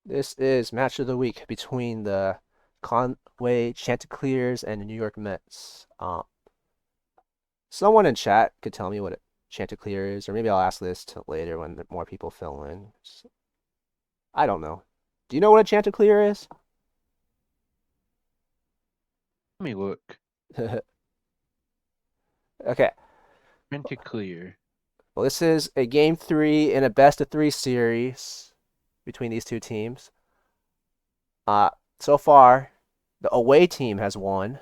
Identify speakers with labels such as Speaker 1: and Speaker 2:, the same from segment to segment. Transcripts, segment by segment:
Speaker 1: This is match of the week between the Conway Chanticleers and the New York Mets. Someone in chat could tell me what a Chanticleer is, or maybe I'll ask this till later when more people fill in. I don't know. Do you know what a Chanticleer is?
Speaker 2: Let me look.
Speaker 1: Okay.
Speaker 2: Clear.
Speaker 1: Well, this is a game three in a best of three series between these two teams. Uh, so far, the away team has won,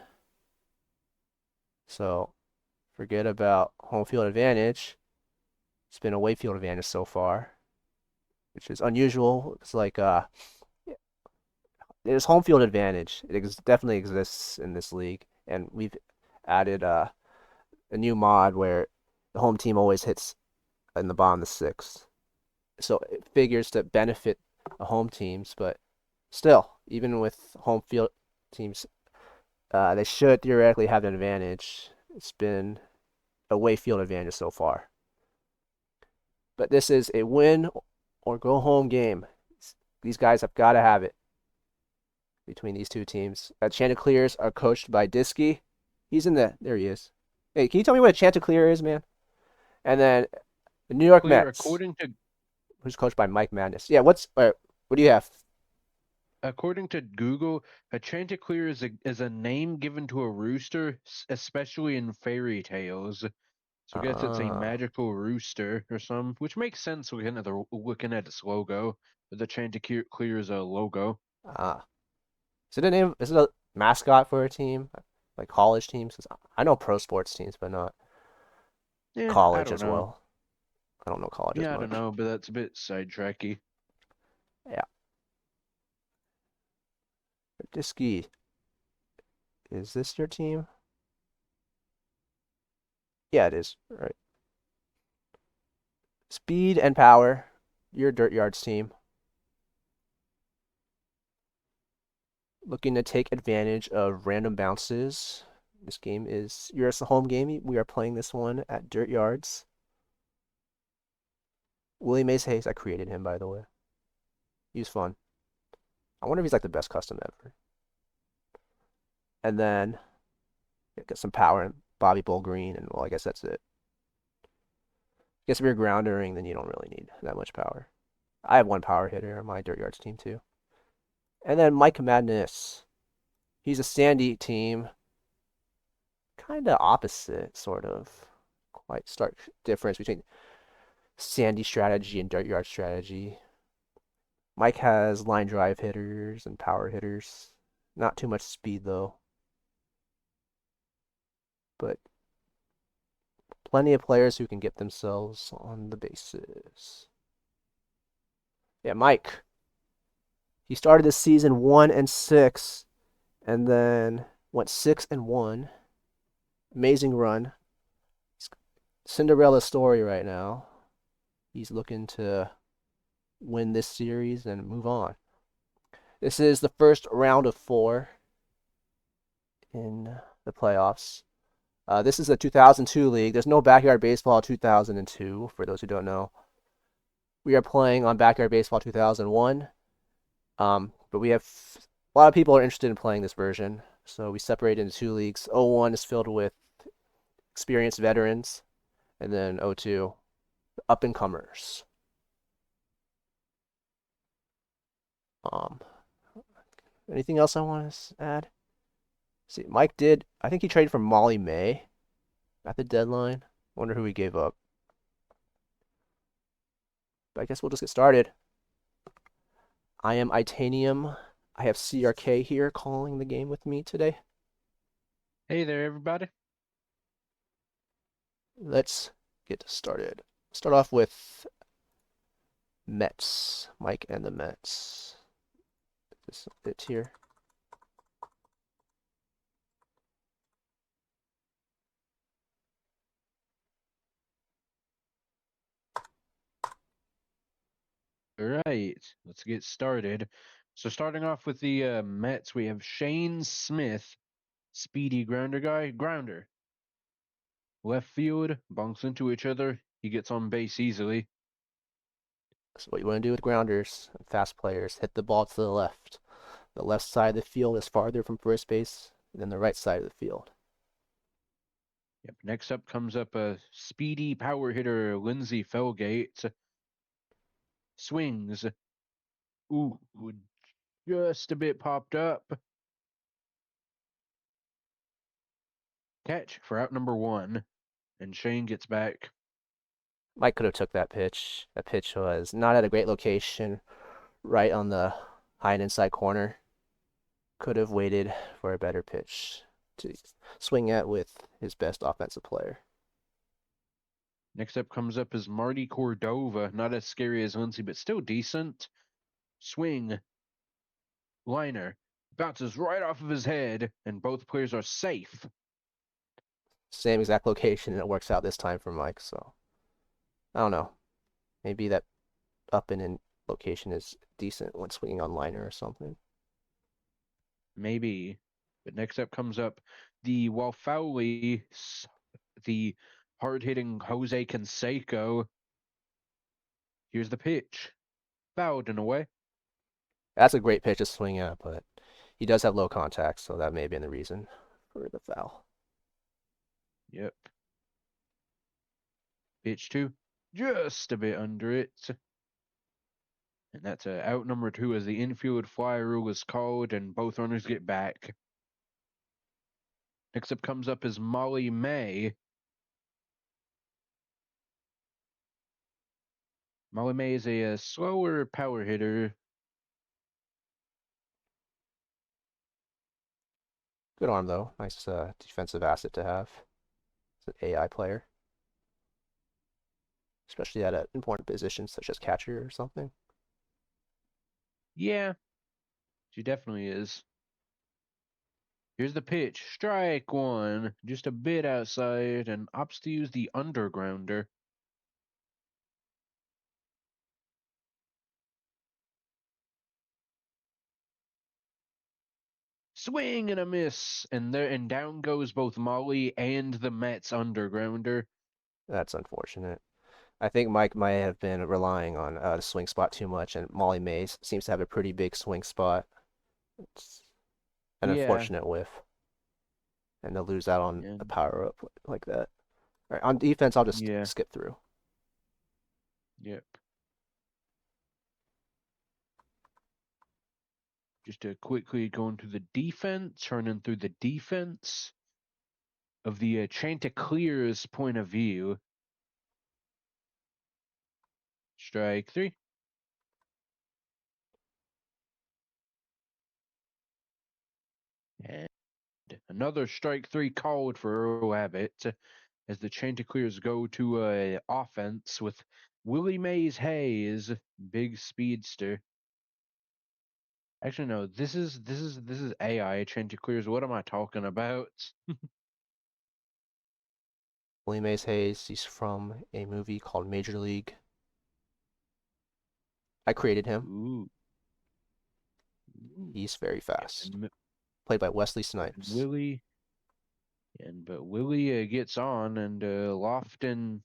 Speaker 1: so forget about home field advantage. It's been away field advantage so far, which is unusual. It's like there's home field advantage. Definitely exists in this league, and we've added a new mod where the home team always hits in the bottom of the sixth. So it figures to benefit the home teams, but still, even with home field teams, they should theoretically have an advantage. It's been away field advantage so far, but this is a win or go home game. These guys have got to have it between these two teams. Chanticleers are coached by Diskey. He's in the there he is. Hey, can you tell me what a Chanticleer is, man? And then the New York
Speaker 2: Clear
Speaker 1: Mets,
Speaker 2: according to
Speaker 1: who's coached by Mike Madness. Yeah, what do you have?
Speaker 2: Google, a Chanticleer is a name given to a rooster, especially in fairy tales. So I guess it's a
Speaker 1: Uh,
Speaker 2: magical rooster or some, which makes sense looking at its logo. The Chanticleer is a logo.
Speaker 1: uh, is it a name? Is it a mascot for a team, like college teams? 'Cause I know pro sports teams, but not
Speaker 2: I
Speaker 1: college
Speaker 2: don't
Speaker 1: as
Speaker 2: know.
Speaker 1: well. I don't know college as
Speaker 2: Yeah, I don't
Speaker 1: much.
Speaker 2: know, but that's a bit sidetracky.
Speaker 1: Yeah, Diskey, is this your team? Yeah, it is. All right. Speed and power. Your Dirt Yards team. Looking to take advantage of random bounces. This game is your home game. We are playing this one at Dirt Yards. Willie Mays Hayes, I created him by the way. He was fun. I wonder if he's like the best custom ever. And then get some power and Bobby Bull Green, and well, I guess that's it. I guess if you're groundering, then you don't really need that much power. I have one power hitter on my Dirt Yards team too. And then Mike Madness. He's a Sandy team, kind of opposite, sort of. Quite stark difference between Sandy strategy and Dirt Yard strategy. Mike has line drive hitters and power hitters. Not too much speed though, but plenty of players who can get themselves on the bases. Yeah, Mike. He started this season 1-6, and then went 6-1. Amazing run. Cinderella story right now. He's looking to win this series and move on. This is the first round of four in the playoffs. This is a 2002 league. There's no Backyard Baseball 2002, for those who don't know. We are playing on Backyard Baseball 2001, but we have a lot of people are interested in playing this version, so we separate into two leagues. '01 is filled with experienced veterans, and then '02, up and comers. Um, Anything else I want to add? See, Mike did. I think he traded for Molly May at the deadline. Wonder who he gave up. But I guess we'll just get started. I am Itanium. I have CRK here calling the game with me today.
Speaker 2: Hey there, everybody.
Speaker 1: Let's get started. Start off with Mets. Mike and the Mets. This it here.
Speaker 2: All right, let's get started. So starting off with the Mets, we have Shane Smith, speedy grounder guy, grounder. Left field, bunks into each other. He gets on base easily.
Speaker 1: So what you want to do with grounders, fast players, hit the ball to the left. The left side of the field is farther from first base than the right side of the field.
Speaker 2: Yep. Next up comes up a speedy power hitter, Lindsey Felgate. Swings. Ooh, just a bit popped up. Catch for out number one, and Shane gets back.
Speaker 1: Mike could have took that pitch. That pitch was not at a great location, right on the high and inside corner. Could have waited for a better pitch to swing at with his best offensive player.
Speaker 2: Next up comes up is Marty Cordova. Not as scary as Lindsey, but still decent. Swing. Liner. Bounces right off of his head, and both players are safe.
Speaker 1: Same exact location, and it works out this time for Mike. So I don't know. Maybe that up and in location is decent when swinging on liner or something.
Speaker 2: Maybe. But next up comes up the Walfowli, the hard hitting Jose Canseco. Here's the pitch. Fouled in a way.
Speaker 1: That's a great pitch to swing at, but he does have low contact, so that may have been the reason for the foul.
Speaker 2: Yep. Pitch two. Just a bit under it. And that's out number two as the infield fly rule is called and both runners get back. Next up comes up is Molly May. Molly May is a slower power hitter.
Speaker 1: Good arm though. Nice defensive asset to have. It's an AI player, especially at an important position such as catcher or something.
Speaker 2: Yeah, she definitely is. Here's the pitch. Strike one. Just a bit outside and opts to use the undergrounder. Swing and a miss. And down goes both Molly and the Mets undergrounder.
Speaker 1: That's unfortunate. I think Mike might have been relying on the swing spot too much, and Molly Mays seems to have a pretty big swing spot. It's an
Speaker 2: Yeah.
Speaker 1: unfortunate whiff, and to lose out on a
Speaker 2: And
Speaker 1: power up like that. All right, on defense, I'll just
Speaker 2: yeah.
Speaker 1: skip through.
Speaker 2: Yep. Just to quickly go into the defense, running through the defense of the Chanticleer's point of view. Strike three. And another strike three called for Earl Abbott as the Chanticleers go to offense with Willie Mays Hayes, big speedster. Actually, no, this is AI Chanticleers. What am I talking about?
Speaker 1: Willie Mays Hayes, he's from a movie called Major League. I created him.
Speaker 2: Ooh, ooh.
Speaker 1: He's very
Speaker 2: Yep,
Speaker 1: fast.
Speaker 2: and,
Speaker 1: Played by Wesley
Speaker 2: and
Speaker 1: Snipes.
Speaker 2: Willie, but Willie gets on and Lofton,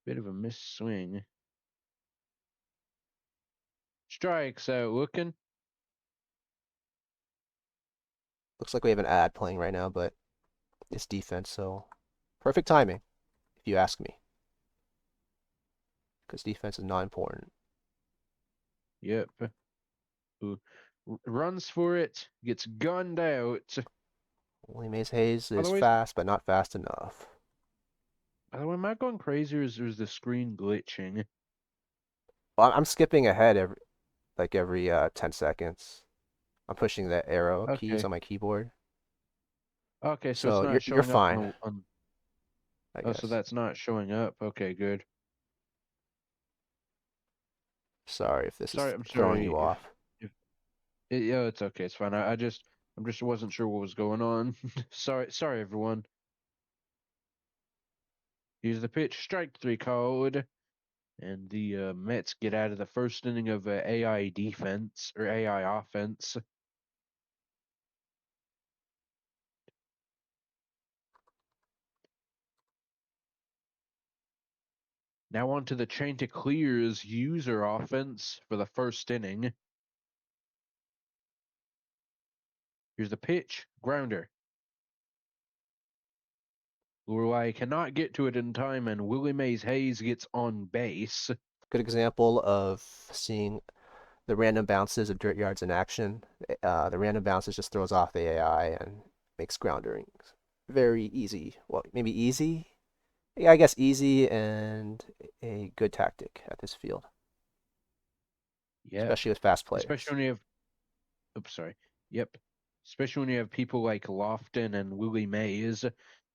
Speaker 2: bit of a miss swing. Strikes out looking.
Speaker 1: Looks like we have an ad playing right now, but it's defense, so perfect timing, if you ask me, because defense is not important.
Speaker 2: Yep. Who runs for it, gets gunned out.
Speaker 1: Willie Mays Hayes is
Speaker 2: Otherwise,
Speaker 1: fast, but not fast enough.
Speaker 2: by the way, am I going crazy or is the screen glitching?
Speaker 1: Well, I'm skipping ahead every 10 seconds. I'm pushing the arrow keys
Speaker 2: Okay.
Speaker 1: on my keyboard.
Speaker 2: Okay, so it's
Speaker 1: So
Speaker 2: not
Speaker 1: you're
Speaker 2: showing up on
Speaker 1: fine,
Speaker 2: the on.
Speaker 1: I
Speaker 2: Oh, so
Speaker 1: guess.
Speaker 2: that's not showing up. Okay, good.
Speaker 1: Sorry if this is
Speaker 2: Sorry, I'm
Speaker 1: throwing you
Speaker 2: sorry
Speaker 1: off.
Speaker 2: if yeah, it's okay, it's fine. I'm just wasn't sure what was going on. Sorry everyone. Here's the pitch, strike three called, and the Mets get out of the first inning of AI defense or AI offense. Now on to the Chanticleer's user offense for the first inning. Here's the pitch, grounder. Lorelei cannot get to it in time, and Willie Mays Hayes gets on base.
Speaker 1: Good example of seeing the random bounces of dirt yards in action. The random bounces just throws off the AI and makes grounding very easy. Well, maybe easy. Yeah, I guess easy and a good tactic at this field,
Speaker 2: Yep.
Speaker 1: especially with fast
Speaker 2: Especially
Speaker 1: players.
Speaker 2: when you have, oops, sorry. Yep. Especially when you have people like Lofton and Willie Mays,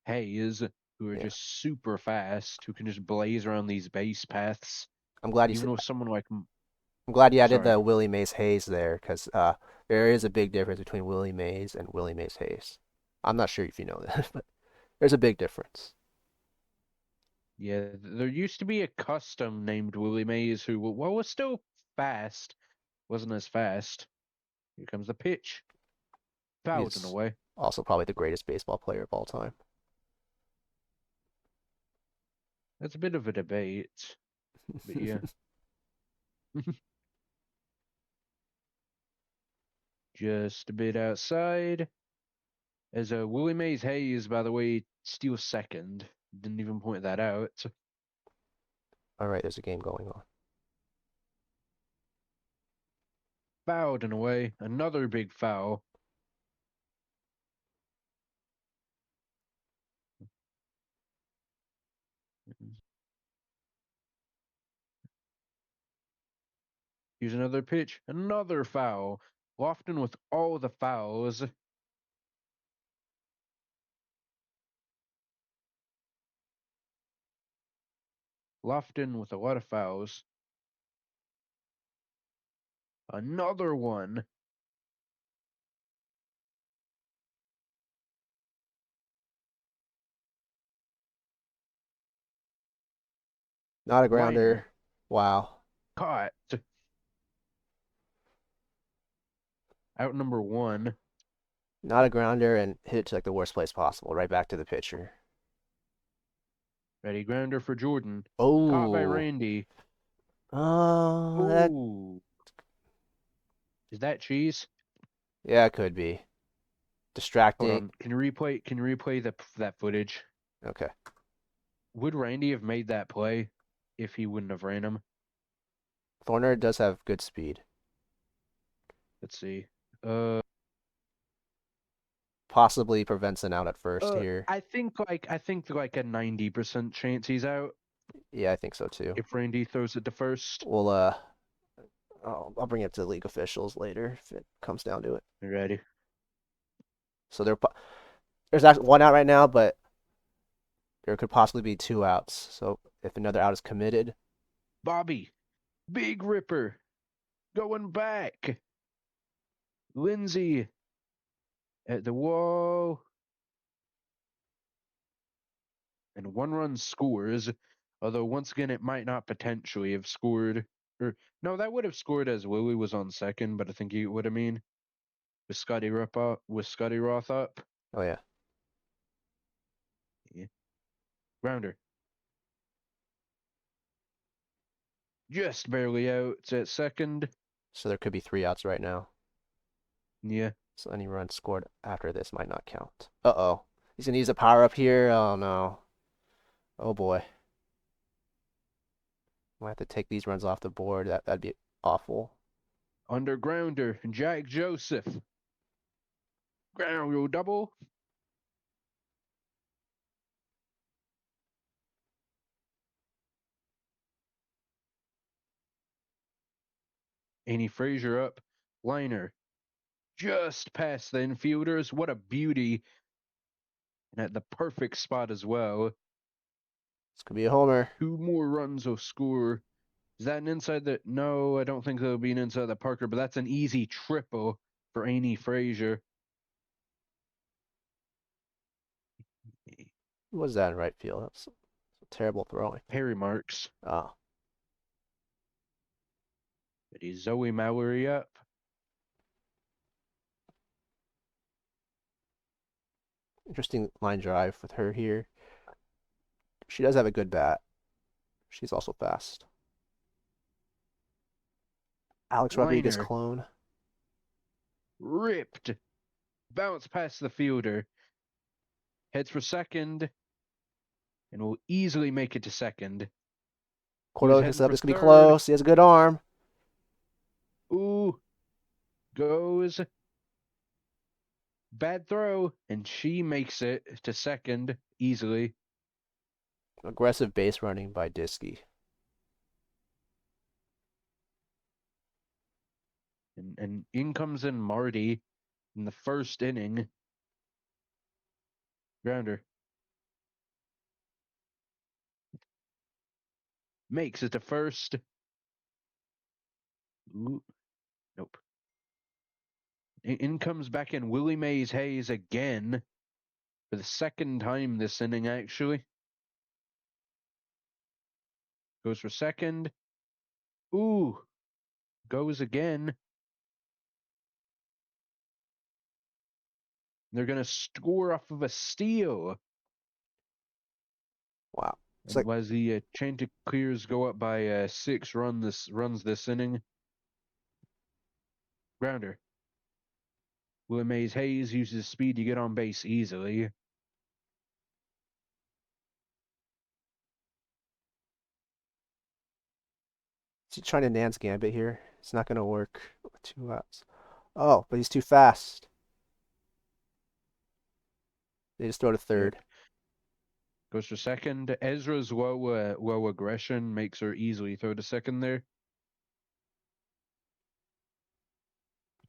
Speaker 2: Hayes, who are
Speaker 1: Yeah,
Speaker 2: just super fast, who can just blaze around these base paths.
Speaker 1: I'm glad you
Speaker 2: Even with someone like,
Speaker 1: I'm glad you added
Speaker 2: sorry,
Speaker 1: the Willie Mays Hayes there because there is a big difference between Willie Mays and Willie Mays Hayes. I'm not sure if you know that, but there's a big difference.
Speaker 2: yeah, there used to be a custom named Willie Mays who, well, was still fast, wasn't as fast. Here comes the pitch. Fouled in a
Speaker 1: He's
Speaker 2: way.
Speaker 1: also probably the greatest baseball player of all time.
Speaker 2: That's a bit of a debate, but yeah. Just a bit outside. As Willie Mays Hayes, by the way, steals second. Didn't even point that out.
Speaker 1: All right, there's a game going on.
Speaker 2: Fouled in a way. Another big foul. Here's another pitch. Another foul. Lofton with all the fouls. Lofton with a lot of fouls. Another one.
Speaker 1: Not a grounder.
Speaker 2: Liner.
Speaker 1: Wow.
Speaker 2: Caught. Out number one.
Speaker 1: Not a grounder and hit it to like the worst place possible, right back to the pitcher.
Speaker 2: Ready grounder for Jordan. Caught by
Speaker 1: Oh,
Speaker 2: Randy.
Speaker 1: that
Speaker 2: Ooh. Is that cheese?
Speaker 1: yeah, it could be
Speaker 2: Hold
Speaker 1: distracting.
Speaker 2: on. Can you replay that footage?
Speaker 1: Okay,
Speaker 2: Would Randy have made that play if he wouldn't have ran him?
Speaker 1: Thorner does have good speed.
Speaker 2: Let's see. Uh,
Speaker 1: Possibly prevents an out at first here.
Speaker 2: I think like a 90% chance he's out
Speaker 1: Yeah, I think so too.
Speaker 2: if Randy throws it to first.
Speaker 1: We'll I'll bring it to league officials later if it comes down to it.
Speaker 2: You ready?
Speaker 1: So there's actually one out right now, but there could possibly be two outs. So if another out is committed,
Speaker 2: Bobby, Big Ripper, going back. Lindsay at the wall, and one run scores. Although once again, it might not potentially have scored. Or no, that would have scored as Willie was on second, but I think you would have mean with Scotty Roth up.
Speaker 1: oh yeah.
Speaker 2: Yeah. Rounder. Just barely out at second.
Speaker 1: So there could be three outs right now.
Speaker 2: Yeah.
Speaker 1: So any run scored after this might not count. Uh-oh. He's gonna use a power up here. Oh no. Oh boy. Might have to take these runs off the board. That'd be awful.
Speaker 2: Undergrounder. Jack Joseph. Ground double. Annie Frazier up. Liner. Just past the infielders. What a beauty. And at the perfect spot as well.
Speaker 1: This could be a homer.
Speaker 2: Two more runs will score. Is that an inside that? No, I don't think that'll be an inside the Parker, but that's an easy triple for Annie Frazier.
Speaker 1: Who was that in right field? That's terrible throwing.
Speaker 2: Harry Marks.
Speaker 1: Oh,
Speaker 2: But he's Zoe Mallory up.
Speaker 1: interesting line drive with her here. She does have a good bat. She's also fast. Alex Rodriguez
Speaker 2: Liner
Speaker 1: clone.
Speaker 2: ripped. Bounce past the fielder. Heads for second and will easily make it to second. He was
Speaker 1: Cordova picks
Speaker 2: heading
Speaker 1: it up.
Speaker 2: for
Speaker 1: This could be
Speaker 2: third.
Speaker 1: close. He has a good arm.
Speaker 2: Ooh, goes. Bad throw, and she makes it to second easily.
Speaker 1: Aggressive base running by Diskey.
Speaker 2: And in comes in Marty in the first inning. Grounder. Makes it to first. Ooh, nope. In comes back in Willie Mays Hayes again for the second time this inning, actually. Goes for second. Ooh, goes again. They're going to score off of a steal.
Speaker 1: Wow. It's like
Speaker 2: And as the Chanticleers go up by 6 runs this inning. Grounder. Willie Mays Hayes uses speed to get on base easily.
Speaker 1: he's trying to Nance Gambit here. It's not going to work with 2 outs. Oh, but he's too fast. They just throw to
Speaker 2: Yep.
Speaker 1: third.
Speaker 2: Goes for second. Ezra's low aggression makes her easily throw to second there.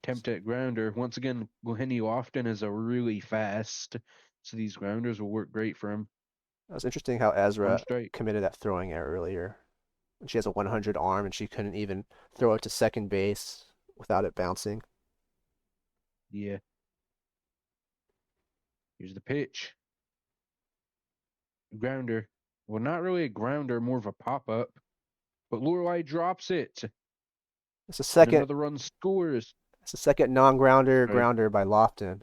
Speaker 2: Attempt at grounder. Once again, Henny Lofton is a really fast, so these grounders will work great for him.
Speaker 1: It was interesting how
Speaker 2: One
Speaker 1: Ezra
Speaker 2: strike.
Speaker 1: committed that throwing error earlier. She has a 100 arm and she couldn't even throw it to second base without it bouncing.
Speaker 2: Yeah. Here's the pitch. Grounder. Well, not really a grounder, more of a pop up. But Lorelei drops it.
Speaker 1: It's a
Speaker 2: And
Speaker 1: second.
Speaker 2: another run scores.
Speaker 1: It's a second non-grounder
Speaker 2: Right.
Speaker 1: grounder by Lofton.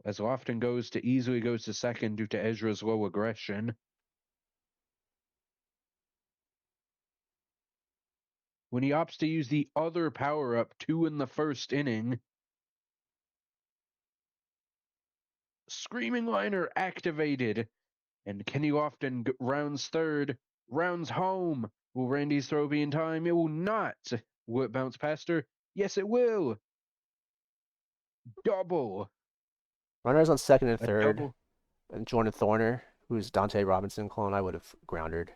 Speaker 2: As Lofton easily goes to second due to Ezra's low aggression. When he opts to use the other power up, 2 in the first inning, Screaming Liner activated, and Kenny Lofton rounds third, rounds home. Will Randy's throw be in time? It will not. Will it bounce past her? Yes, it will. Double.
Speaker 1: Runners on second and
Speaker 2: A
Speaker 1: third.
Speaker 2: double.
Speaker 1: And Jordan Thorner, who's Dante Robinson clone, I would have grounded.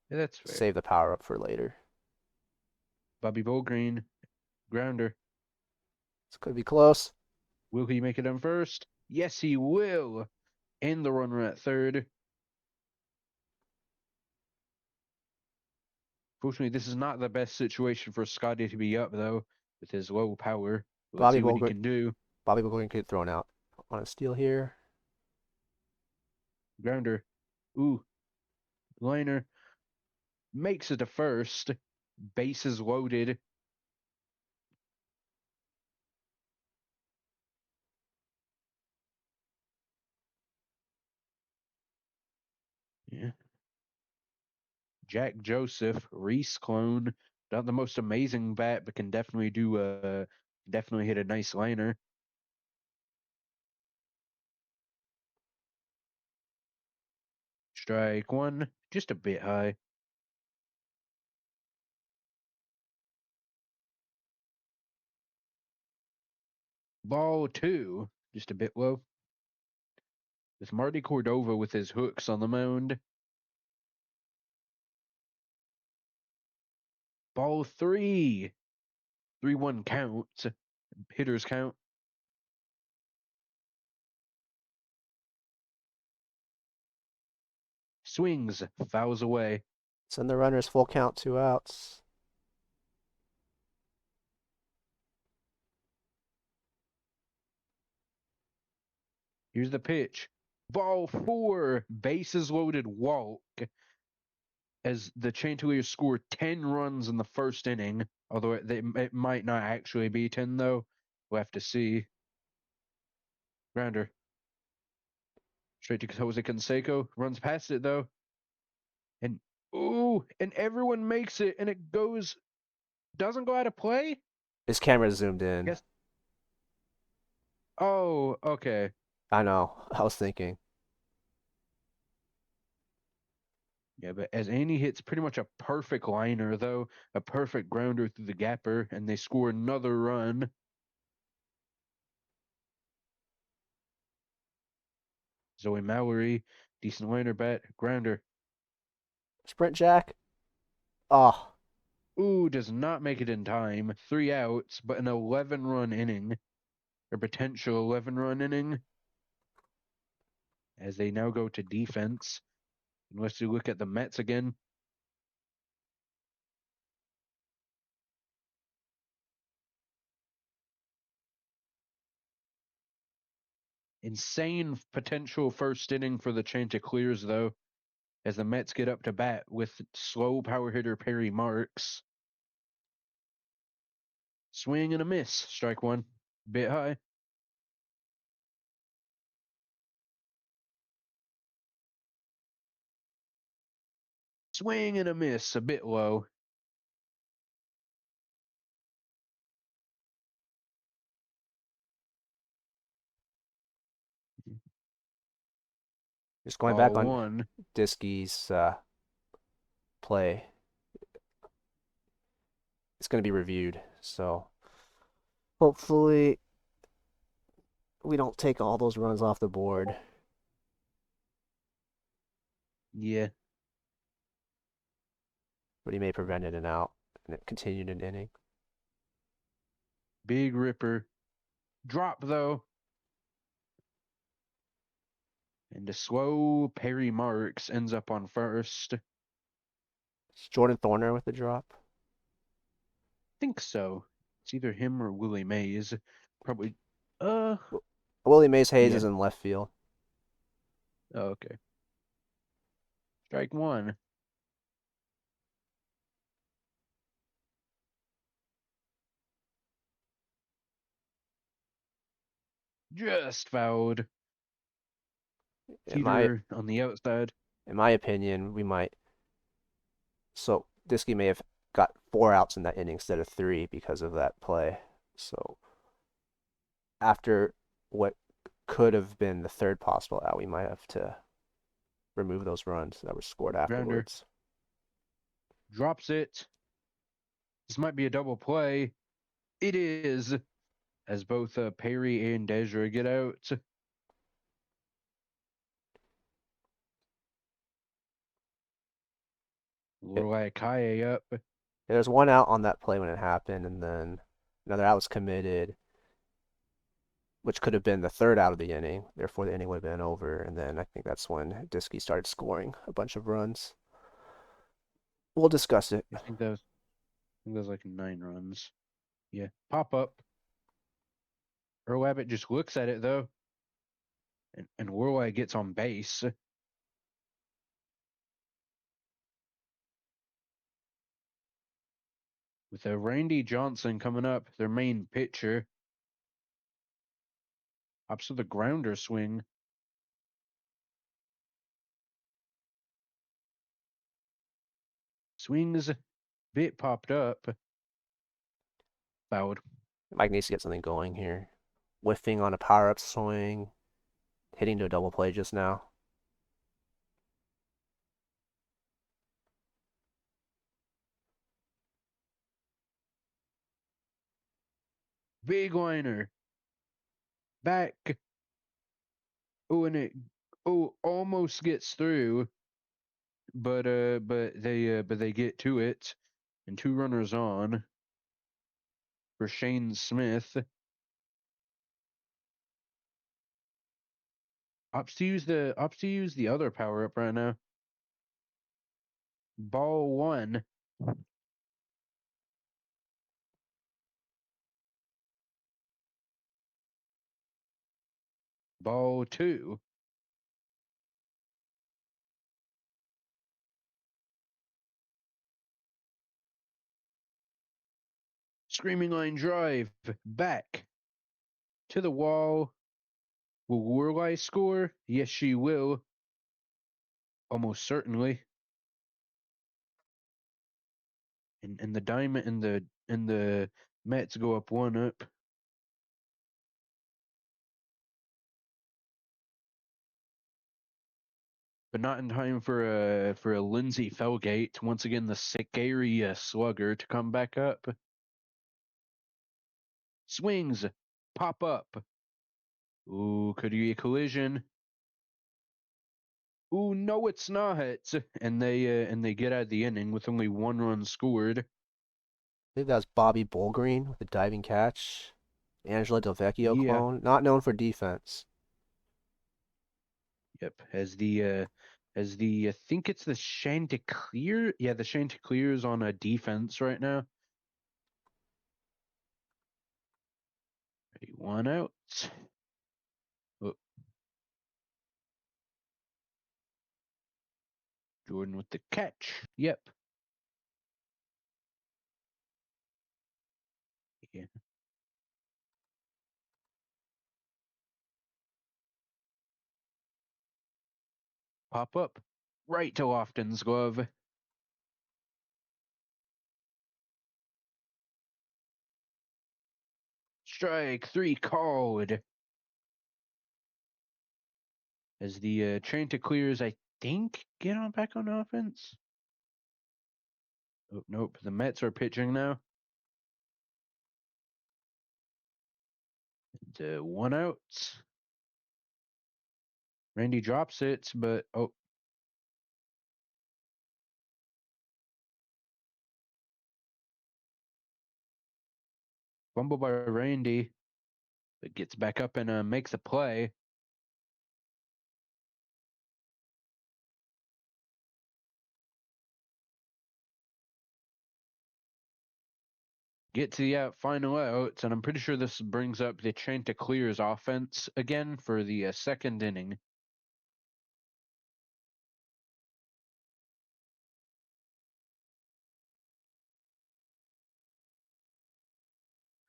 Speaker 2: Yeah, that's fair.
Speaker 1: Save the power up for later.
Speaker 2: Bobby Bowgreen, grounder.
Speaker 1: This could be close.
Speaker 2: Will he make it on first? Yes, he will. And the runner at third. Fortunately, this is not the best situation for Scotty to be up, though, with his low power. Let's
Speaker 1: Bobby
Speaker 2: see what he
Speaker 1: Bogart,
Speaker 2: can do.
Speaker 1: Bobby Bogart get thrown out on a steal here.
Speaker 2: Grounder. Ooh. Liner makes it to first. Bases loaded. Yeah. Jack Joseph, Reese clone. Not the most amazing bat, but can definitely definitely hit a nice liner. Strike 1, just a bit high. Ball 2, just a bit low. With Marty Cordova with his hooks on the mound. Ball 3. 3-1 count. Hitters count. Swings, fouls away.
Speaker 1: Send the runners full count, 2 outs.
Speaker 2: Here's the pitch. Ball 4, bases loaded walk. As the Chanticleers score 10 runs in the first inning Although it might not actually be 10 though. We'll have to see. Grounder. Straight to Jose Canseco. Runs past it though. And ooh, and everyone makes it and it doesn't go out of play?
Speaker 1: His camera zoomed in.
Speaker 2: Guess oh, okay.
Speaker 1: I know. I was thinking.
Speaker 2: Yeah, but as Annie hits pretty much a perfect liner though, a perfect grounder through the gapper, and they score another run. Zoe Mallory, decent liner bat, grounder.
Speaker 1: Sprint Jack. Oh,
Speaker 2: Ooh, does not make it in time. 3 outs, but an 11-run inning, or potential 11-run inning, as they now go to defense. Unless you look at the Mets again. Insane potential first inning for the Chanticleers, though, as the Mets get up to bat with slow power hitter Perry Marks. Swing and a miss. Strike one. Bit high. Swing and a miss. A bit low.
Speaker 1: just going back
Speaker 2: Ball
Speaker 1: on
Speaker 2: one.
Speaker 1: Diskey's play. It's going to be reviewed, so hopefully we don't take all those runs off the board.
Speaker 2: Yeah.
Speaker 1: But he may prevent it an out and it continued an inning.
Speaker 2: Big ripper. Drop, though. And a slow Perry Marks ends up on first.
Speaker 1: It's Jordan Thorner with the drop.
Speaker 2: Think so. It's either him or Willie Mays. Probably. Uh,
Speaker 1: Willie Mays Hayes
Speaker 2: yeah.
Speaker 1: is in left field.
Speaker 2: Oh, okay. Strike one. Just fouled.
Speaker 1: In my
Speaker 2: Heater on the outside.
Speaker 1: in my opinion, we might. So Diskey may have got 4 outs in that inning instead of 3 because of that play. So after what could have been the third possible out, we might have to remove those runs that were scored
Speaker 2: Grounder.
Speaker 1: afterwards.
Speaker 2: Drops it. This might be a double play. It is, as both Perry and Desra get out.
Speaker 1: It,
Speaker 2: Kaye up.
Speaker 1: there's 1 out on that play when it happened, and then another out was committed, which could have been the third out of the inning. Therefore, the inning would have been over. And then I think that's when Diskey started scoring a bunch of runs. We'll discuss it.
Speaker 2: I think that was like 9 runs. Yeah. Pop up. Earl Abbott just looks at it though. And Worley gets on base. With Randy Johnson coming up, their main pitcher. Ups to the grounder swing. Swings, bit popped up. Fouled.
Speaker 1: Mike needs to get something going here. Whiffing on a power up swing, hitting to a double play just now.
Speaker 2: Big liner. Back. Oh, and it almost gets through. But they get to it. And 2 runners on for Shane Smith. Opts to use the other power up right now. Ball one. Ball two. Screaming line drive. Back. To the wall. Will Lorelai score? Yes, she will. Almost certainly. And the diamond and the Mets go up 1-up. But not in time for a Lindsay Felgate. Once again, the scary slugger to come back up. Swings, pop up. Ooh, could be a collision. Ooh, no, it's not. And they get out of the inning with only 1 run scored.
Speaker 1: I think that was Bobby Bullgreen with a diving catch. Angela Delvecchio
Speaker 2: Yeah,
Speaker 1: clone, not known for defense.
Speaker 2: yep. As the I think it's the Chanticleer. Yeah, the Chanticleer is on a defense right now. Ready, 1 out. Oh, Jordan with the catch. Yep. Yeah. Pop up. Right to Lofton's glove. Strike 3 called. As the Chanticleers, I think, get on back on offense. Oh, nope. The Mets are pitching now. And, 1 out. Randy drops it, but oh, fumble by Randy, but gets back up and makes a play. Get to the final outs, and I'm pretty sure this brings up the Chanticleers offense again for the second inning.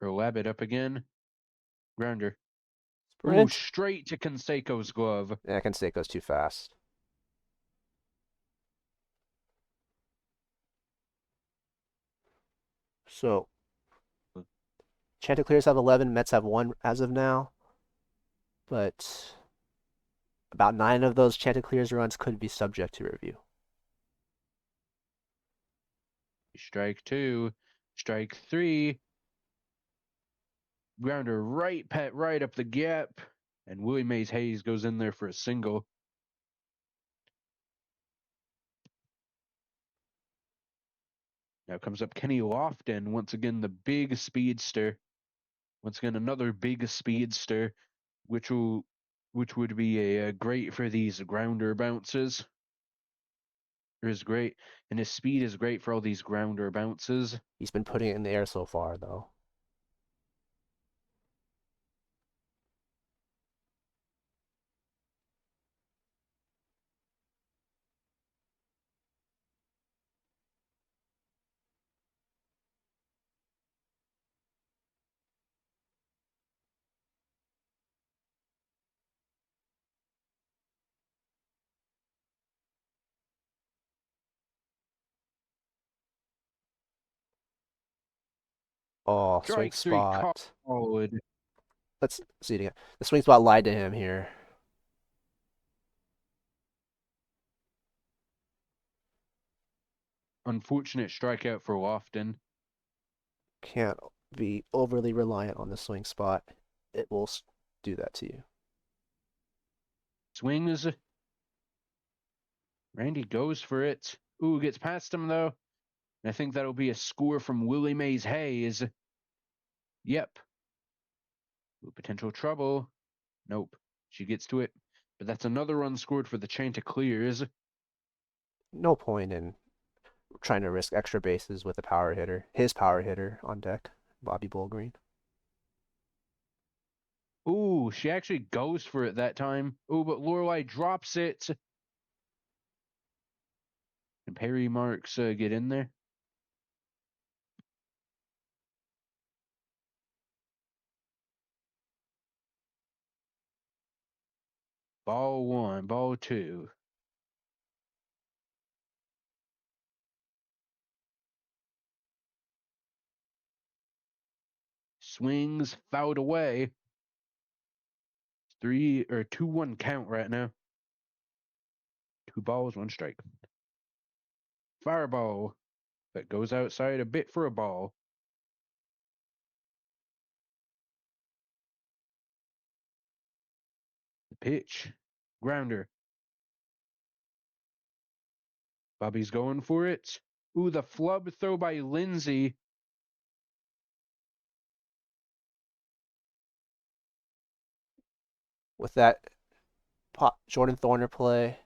Speaker 2: For Labbit up again. Grounder. Ooh,
Speaker 1: Sprint.
Speaker 2: straight to Canseco's glove.
Speaker 1: Yeah, Canseco's too fast. So Chanticleers have 11, Mets have 1 as of now, but about 9 of those Chanticleers runs could be subject to review.
Speaker 2: Strike 2. Strike 3. Grounder right up the gap. And Willie Mays Hayes goes in there for a single. Now comes up Kenny Lofton, once again the big speedster. Once again another big speedster, which would be a great for these grounder bounces. Is great, and his speed is great for all these grounder bounces.
Speaker 1: He's been putting it in the air so far, though. Oh, swing
Speaker 2: Strike 3
Speaker 1: spot.
Speaker 2: called.
Speaker 1: Let's see it again. The swing spot lied to him here.
Speaker 2: Unfortunate strikeout for Lofton.
Speaker 1: Can't be overly reliant on the swing spot. It will do that to you.
Speaker 2: Swings. Randy goes for it. Ooh, gets past him though. And I think that'll be a score from Willie Mays Hayes. Yep. Ooh, potential trouble. Nope. She gets to it. But that's another run scored for the Chanticleers.
Speaker 1: No point in trying to risk extra bases with a power hitter. His power hitter on deck, Bobby Bullgreen.
Speaker 2: Ooh, she actually goes for it that time. Ooh, but Lorelai drops it. And Perry Marks get in there. Ball one, ball two. Swings, fouled away. 2-1 count right now. 2 balls, 1 strike. Fireball that goes outside a bit for a ball. The pitch, grounder. Bobby's going for it. Ooh, the flub throw by Lindsay.
Speaker 1: With that Jordan Thorner play,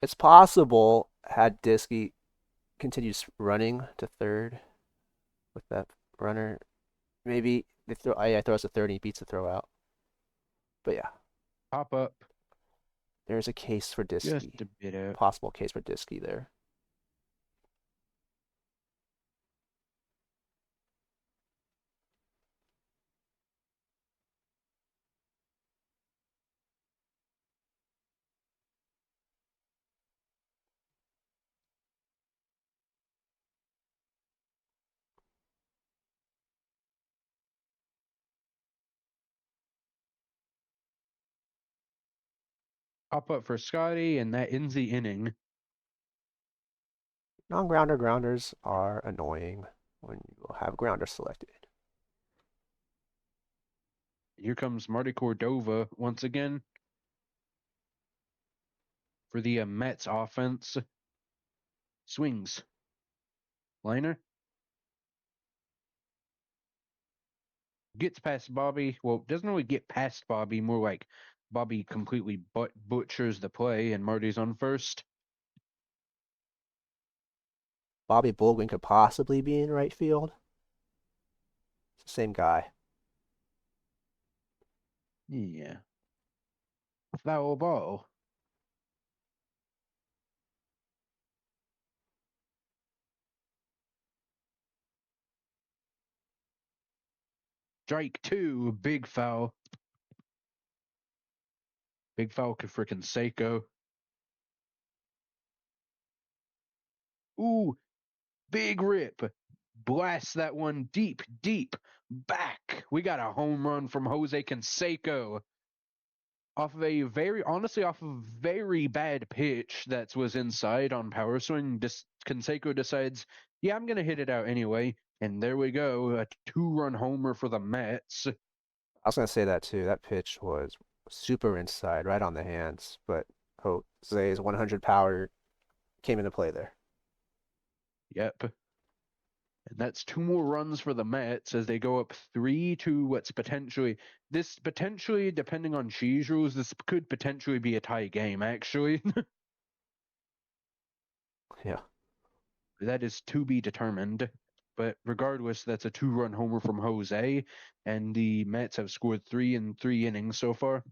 Speaker 1: it's possible had Diskey continued running to third with that runner, maybe they throw. I throws a third and he beats the throw out. But yeah,
Speaker 2: Pop up.
Speaker 1: there's a case for
Speaker 2: Just
Speaker 1: Diskey,
Speaker 2: a bit out.
Speaker 1: possible case for Diskey there.
Speaker 2: Pop up for Scotty, and that ends the inning.
Speaker 1: Non-grounder grounders are annoying when you have grounder selected.
Speaker 2: Here comes Marty Cordova once again for the Mets offense. Swings. Liner. Gets past Bobby. Well, doesn't really get past Bobby, more like Bobby completely butchers the play, and Marty's on first.
Speaker 1: Bobby Baldwin could possibly be in right field. It's the same guy.
Speaker 2: Yeah. Foul ball. Strike two. Big foul. Big foul for Canseco. Ooh, big rip. Blast that one deep, deep back. We got a home run from Jose Canseco. Off of a very bad pitch that was inside on power swing. Canseco decides, yeah, I'm gonna hit it out anyway. And there we go, a 2-run homer for the Mets.
Speaker 1: I was gonna say that too. That pitch was super inside, right on the hands, but Jose's 100 power came into play there.
Speaker 2: Yep. And that's 2 more runs for the Mets as they go up 3 to what's potentially, depending on cheese rules, this could potentially be a tie game, actually.
Speaker 1: Yeah.
Speaker 2: That is to be determined. But regardless, that's a 2-run homer from Jose, and the Mets have scored 3 in 3 innings so far.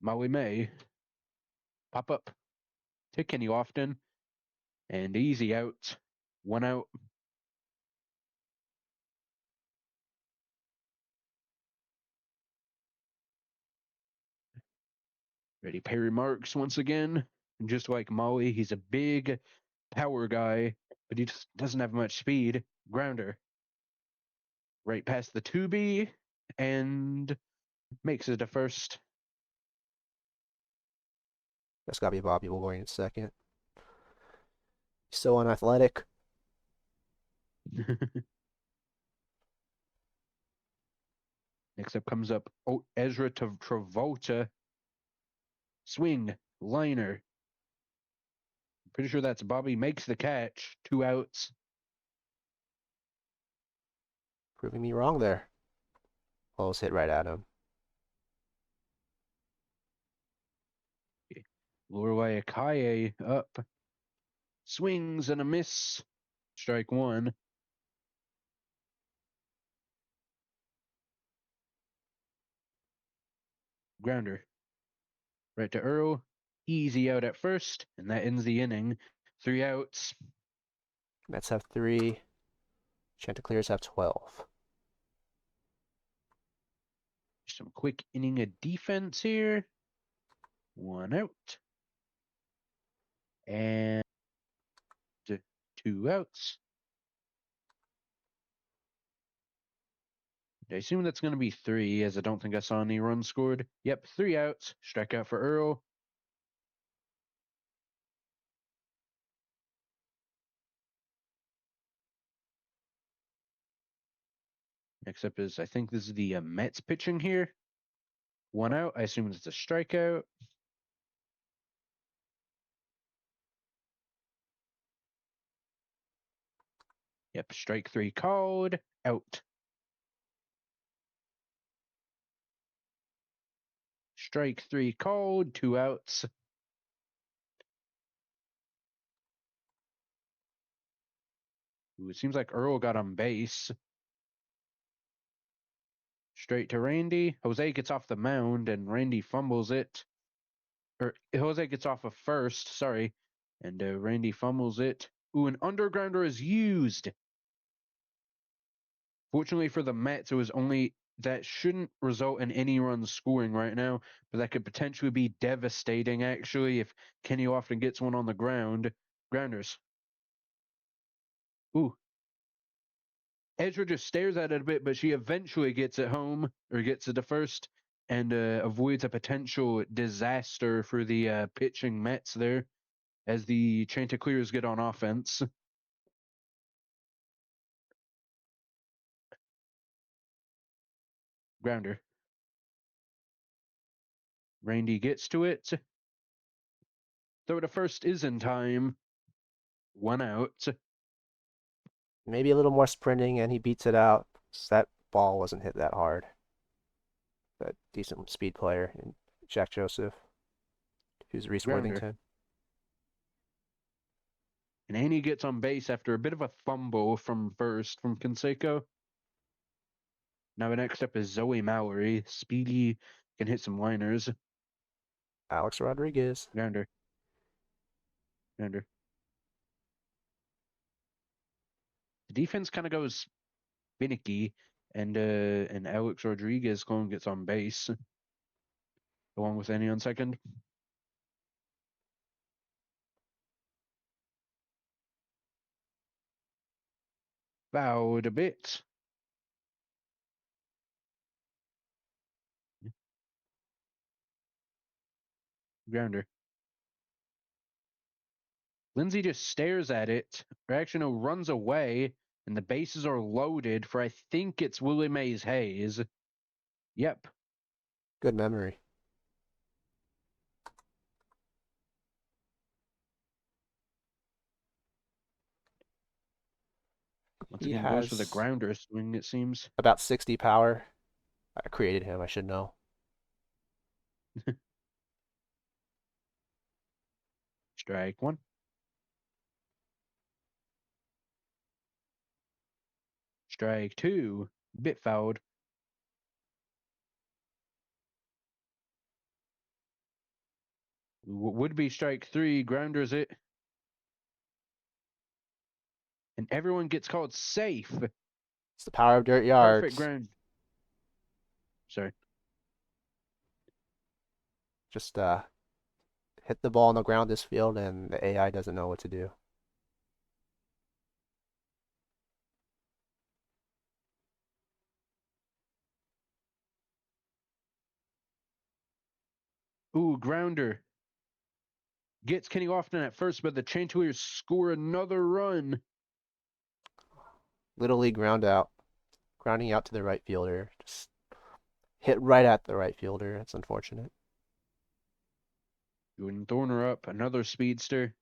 Speaker 2: Maui May, pop up to Kenny Lofton, and easy out. 1 out. Ready, Perry Marks once again. And just like Molly, he's a big power guy, but he just doesn't have much speed. Grounder. Right past the 2B, and makes it to first.
Speaker 1: That's gotta be Bobby Wolverine in second. He's so unathletic.
Speaker 2: Next up comes up Ezra Travolta. Swing, liner. Pretty sure that's Bobby makes the catch. 2 outs.
Speaker 1: Proving me wrong there. Almost hit right at him.
Speaker 2: Lorelai Akaye up. Swings and a miss. Strike one. Grounder. Right to Earl. Easy out at first, and that ends the inning. 3 outs.
Speaker 1: Mets have three. Chanticleers have 12.
Speaker 2: Some quick inning of defense here. 1 out. And 2 outs. I assume that's going to be 3, as I don't think I saw any runs scored. Yep, 3 outs. Strikeout for Earl. Next up is, I think this is the Mets pitching here. 1 out. I assume it's a strikeout. Yep, strike 3 called. Out. Strike 3 called. 2 outs. Ooh, it seems like Earl got on base. Straight to Randy. Jose gets off the mound and Randy fumbles it. Or Jose gets off of first, sorry. And Randy fumbles it. Ooh, an undergrounder is used. Fortunately for the Mets, it was only that shouldn't result in any runs scoring right now, but that could potentially be devastating actually if Kenny Lofton gets one on the ground. Grounders. Ooh. Ezra just stares at it a bit, but she eventually gets it home, or gets it to first, and avoids a potential disaster for the pitching Mets there as the Chanticleers get on offense. Grounder. Randy gets to it. Throw to first is in time. 1 out.
Speaker 1: Maybe a little more sprinting, and he beats it out. That ball wasn't hit that hard. That decent speed player in Jack Joseph, who's Reese
Speaker 2: Grounder.
Speaker 1: Worthington.
Speaker 2: And Annie gets on base after a bit of a fumble from first from Canseco. Now the next up is Zoe Mallory. Speedy, can hit some liners.
Speaker 1: Alex Rodriguez.
Speaker 2: Grounder. Grounder. The defense kind of goes finicky, and Alex Rodriguez gets on base along with Annie on second. Fouled a bit. Grounder. Lindsay just stares at it. Or actually, no, runs away, and the bases are loaded for, I think it's Willie Mays Hayes. Yep.
Speaker 1: Good memory.
Speaker 2: Once
Speaker 1: He
Speaker 2: again, goes for the
Speaker 1: has
Speaker 2: grounder swing, it seems.
Speaker 1: about 60 power. I created him, I should know.
Speaker 2: Strike 1. Strike 2. Bit fouled. Would be strike 3. Grounders it. And everyone gets called safe.
Speaker 1: It's the power of dirt
Speaker 2: Perfect
Speaker 1: yards.
Speaker 2: ground. Sorry.
Speaker 1: Just hit the ball on the ground this field, and the AI doesn't know what to do.
Speaker 2: Ooh, grounder. Gets Kenny Lofton at first, but the Chanticleers score another run.
Speaker 1: Little league ground out. Grounding out to the right fielder. Just hit right at the right fielder. It's unfortunate.
Speaker 2: Jordan Thorner up, another speedster.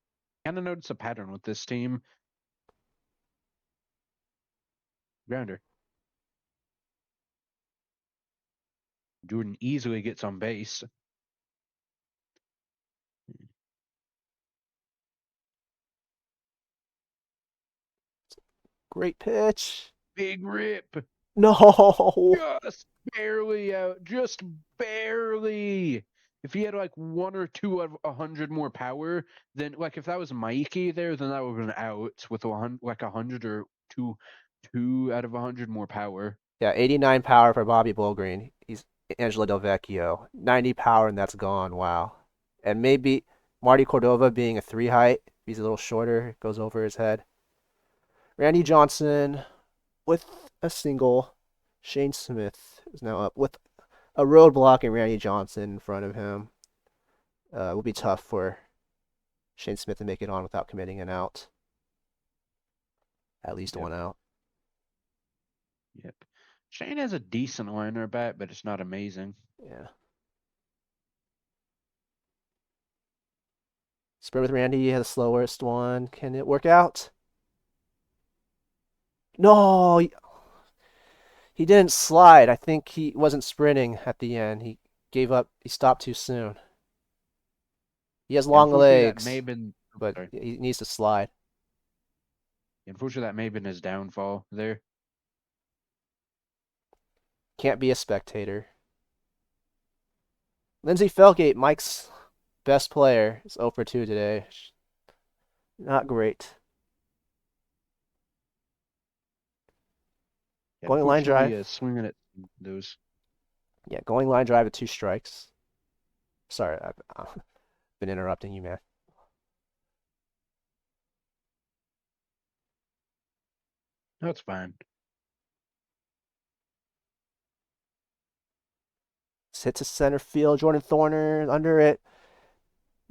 Speaker 2: Kind of notice a pattern with this team. Grounder. Jordan easily gets on base.
Speaker 1: Great pitch.
Speaker 2: Big rip.
Speaker 1: No.
Speaker 2: Just barely out. Just barely. If he had like 1 or 2 of 100 more power, then like if that was Mikey there, then that would have been out with like 100 or 2 2 out of 100 more power.
Speaker 1: Yeah, 89 power for Bobby Bullgreen. He's Angelo Del Vecchio. 90 power, and that's gone. Wow. And maybe Marty Cordova being a 3 height. He's a little shorter, goes over his head. Randy Johnson with a single. Shane Smith is now up with a roadblock and Randy Johnson in front of him. It will be tough for Shane Smith to make it on without committing an out. At least
Speaker 2: Yep.
Speaker 1: one out.
Speaker 2: Yep. Shane has a decent liner bat, but it's not amazing.
Speaker 1: Yeah. Sprint with Randy has the slowest one. Can it work out? No, he didn't slide. I think he wasn't sprinting at the end. He gave up. He stopped too soon. He has long
Speaker 2: Unfortunately, that may
Speaker 1: legs,
Speaker 2: have been. Oh,
Speaker 1: but
Speaker 2: sorry.
Speaker 1: he needs to slide.
Speaker 2: Unfortunately, that may have been his downfall there.
Speaker 1: Can't be a spectator. Lindsey Felgate, Mike's best player, is 0 for 2 today. Not great.
Speaker 2: Yeah,
Speaker 1: Going line
Speaker 2: unfortunately,
Speaker 1: drive.
Speaker 2: swinging at those.
Speaker 1: Yeah, going line drive at 2 strikes. Sorry, I've been interrupting you, man.
Speaker 2: That's fine.
Speaker 1: Hits to center field. Jordan Thorner under it.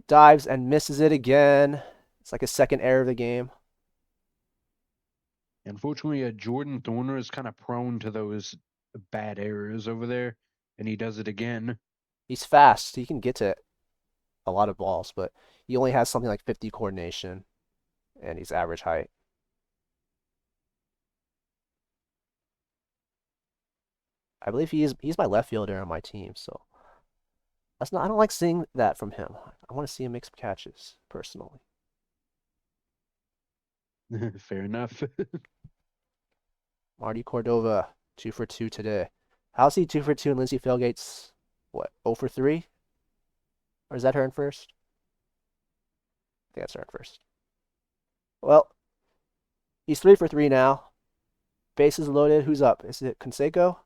Speaker 1: Dives and misses it again. It's like a second error of the game.
Speaker 2: Unfortunately, Jordan Thorner is kind of prone to those bad errors over there, and he does it again.
Speaker 1: He's fast. He can get to a lot of balls, but he only has something like 50 coordination, and he's average height. I believe he's my left fielder on my team, so that's not. I don't like seeing that from him. I want to see him make some catches personally.
Speaker 2: Fair enough.
Speaker 1: Marty Cordova, 2 for 2 today. How's he 2 for 2 and Lindsey Felgate's what, 0 for 3? Or is that her in first? I think that's her in first. Well, he's 3 for 3 now. Bases loaded. Who's up? Is it Canseco?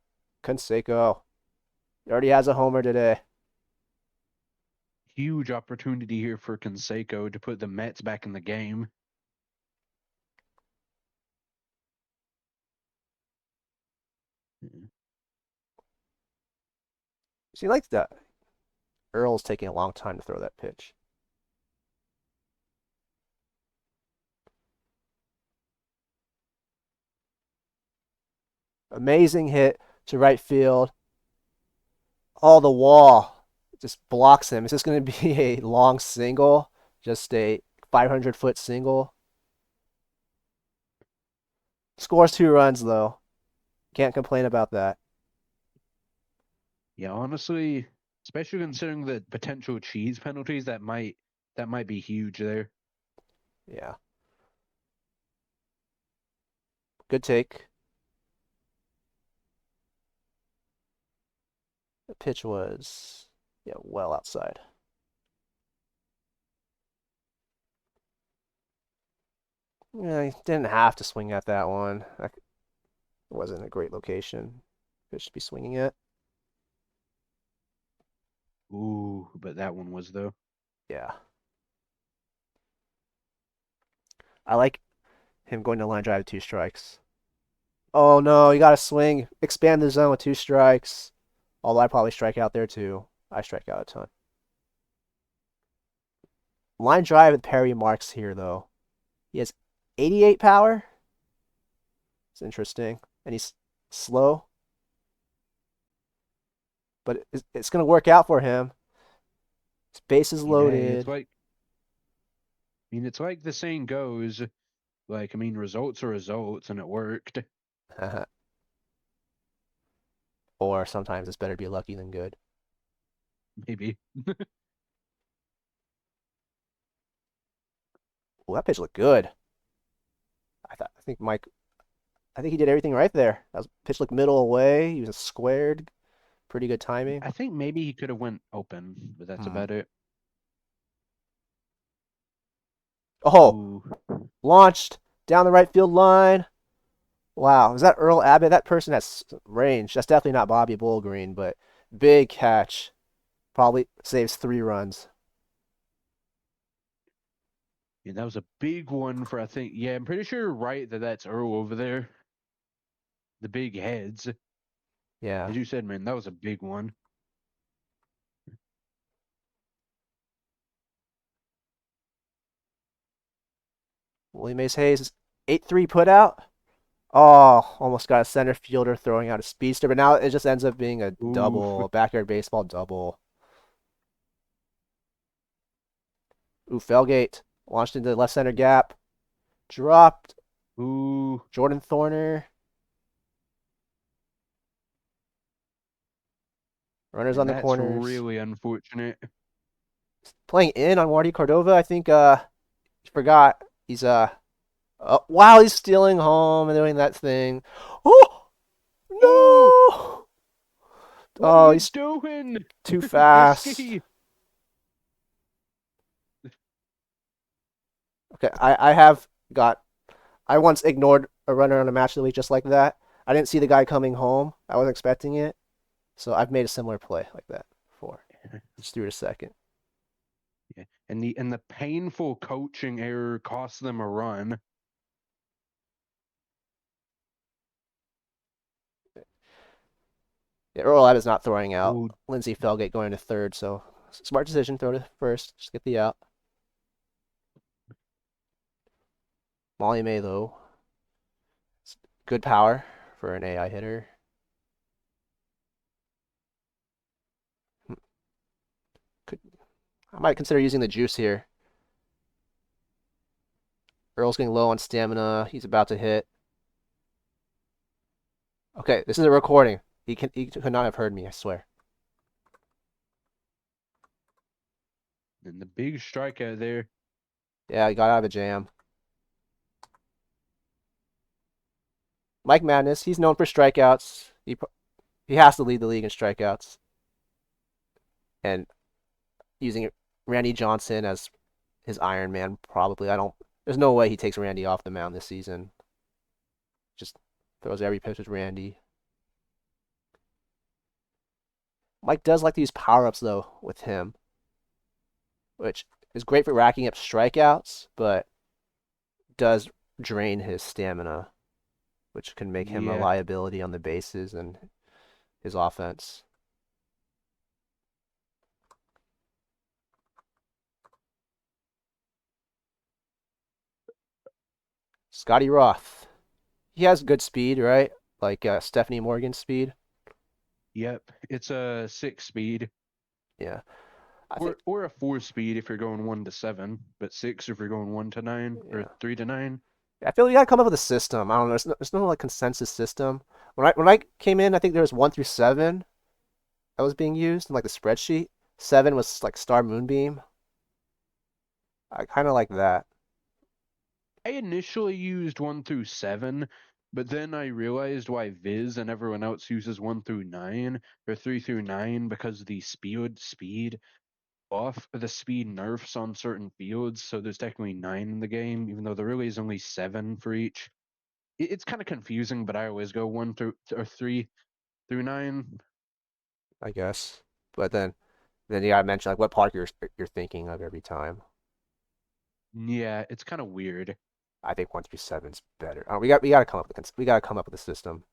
Speaker 1: Canseco. He already has a homer today.
Speaker 2: Huge opportunity here for Canseco to put the Mets back in the game.
Speaker 1: See, like that. Earl's taking a long time to throw that pitch. Amazing hit to right field. Oh, the wall just blocks him. Is this going to be a long single? Just a 500-foot single? Scores 2 runs, though. Can't complain about that.
Speaker 2: Yeah, honestly, especially considering the potential cheese penalties, that might be huge there.
Speaker 1: Yeah. Good take. The pitch was, yeah, well outside. Yeah, he didn't have to swing at that one. That wasn't a great location. Could just be swinging it.
Speaker 2: Ooh, but that one was though.
Speaker 1: Yeah. I like him going to line drive with 2 strikes. Oh no, you gotta swing. Expand the zone with 2 strikes. Although I probably strike out there too. I strike out a ton. Line drive with Perry Marks here though. He has 88 power. It's interesting. And he's slow. But it's going to work out for him. His base is
Speaker 2: Yeah, it's
Speaker 1: loaded.
Speaker 2: like it's like the saying goes, like results are results, and it worked.
Speaker 1: Or sometimes it's better to be lucky than good.
Speaker 2: Maybe.
Speaker 1: Well, that pitch looked good. I think Mike. I think he did everything right there. That pitch looked middle away. He was squared. Pretty good timing.
Speaker 2: I think maybe he could have went open, but that's
Speaker 1: Hmm.
Speaker 2: about it.
Speaker 1: Oh,
Speaker 2: Ooh,
Speaker 1: launched down the right field line. Wow, is that Earl Abbott? That person has range. That's definitely not Bobby Bullgreen, but big catch. Probably saves 3 runs.
Speaker 2: Yeah, that was a big one for I think. Yeah, I'm pretty sure you're right that that's Earl over there. The big heads,
Speaker 1: Yeah.
Speaker 2: as you said, man, that was a big one.
Speaker 1: Willie Mays Hayes, 8-3 put out. Oh, almost got a center fielder throwing out a speedster, but now it just ends up being a
Speaker 2: Oof,
Speaker 1: double, a backyard baseball double. Ooh, Felgate launched into the left center gap. Dropped.
Speaker 2: ooh,
Speaker 1: Jordan Thorner. Runners on
Speaker 2: and
Speaker 1: the
Speaker 2: that's
Speaker 1: corners.
Speaker 2: really unfortunate.
Speaker 1: Playing in on Marty Cordova. I think forgot he's wow, he's stealing home and doing that thing. Oh
Speaker 2: Oh,
Speaker 1: no!
Speaker 2: what are
Speaker 1: Oh,
Speaker 2: you
Speaker 1: he's
Speaker 2: doing?
Speaker 1: too fast.
Speaker 2: Risky.
Speaker 1: Okay, I have got. I once ignored a runner on a match of the week just like that. I didn't see the guy coming home. I wasn't expecting it, so I've made a similar play like that before. Just threw it a second.
Speaker 2: Yeah. And the painful coaching error cost them a run.
Speaker 1: Yeah, Earl Abbott's not throwing out.
Speaker 2: Ooh,
Speaker 1: Lindsey Felgate going to third, so smart decision. Throw to first. Just get the out. Molly May though, good power for an AI hitter. Could I might consider using the juice here. Earl's getting low on stamina. He's about to hit. Okay, this is a recording. He could not have heard me, I swear.
Speaker 2: and the big strikeout there.
Speaker 1: Yeah, he got out of a jam. Mike Madness, he's known for strikeouts. He has to lead the league in strikeouts. And using Randy Johnson as his Iron Man, probably. I don't. There's no way he takes Randy off the mound this season. Just throws every pitch with Randy. Mike does like to use power ups though with him, which is great for racking up strikeouts, but does drain his stamina, which can make him a
Speaker 2: Yeah.
Speaker 1: liability on the bases and his offense. Scotty Roth, he has good speed, right? Like Stephanie Morgan's speed.
Speaker 2: Yep. It's a 6 speed.
Speaker 1: Yeah, I think.
Speaker 2: Or a 4 speed if you're going 1 to 7, but 6 if you're going 1 to 9 or
Speaker 1: Yeah,
Speaker 2: 3 to 9.
Speaker 1: I feel you gotta come up with a system. I don't know. There's no like consensus system. When I came in, I think there was 1 through 7 that was being used in like the spreadsheet. 7 was like Star Moonbeam. I kind of like that.
Speaker 2: I initially used 1 through 7, but then I realized why Viz and everyone else uses 1 through 9 or 3 through 9 because the speed buff or the speed nerfs on certain fields. So there's technically 9 in the game, even though there really is only 7 for each. It's kind of confusing, but I always go 1 through 3 through 9.
Speaker 1: I guess. But then you gotta mention like what park you're thinking of every time.
Speaker 2: Yeah, it's kind of weird.
Speaker 1: I think 1 through 7's better. We gotta come up with a system.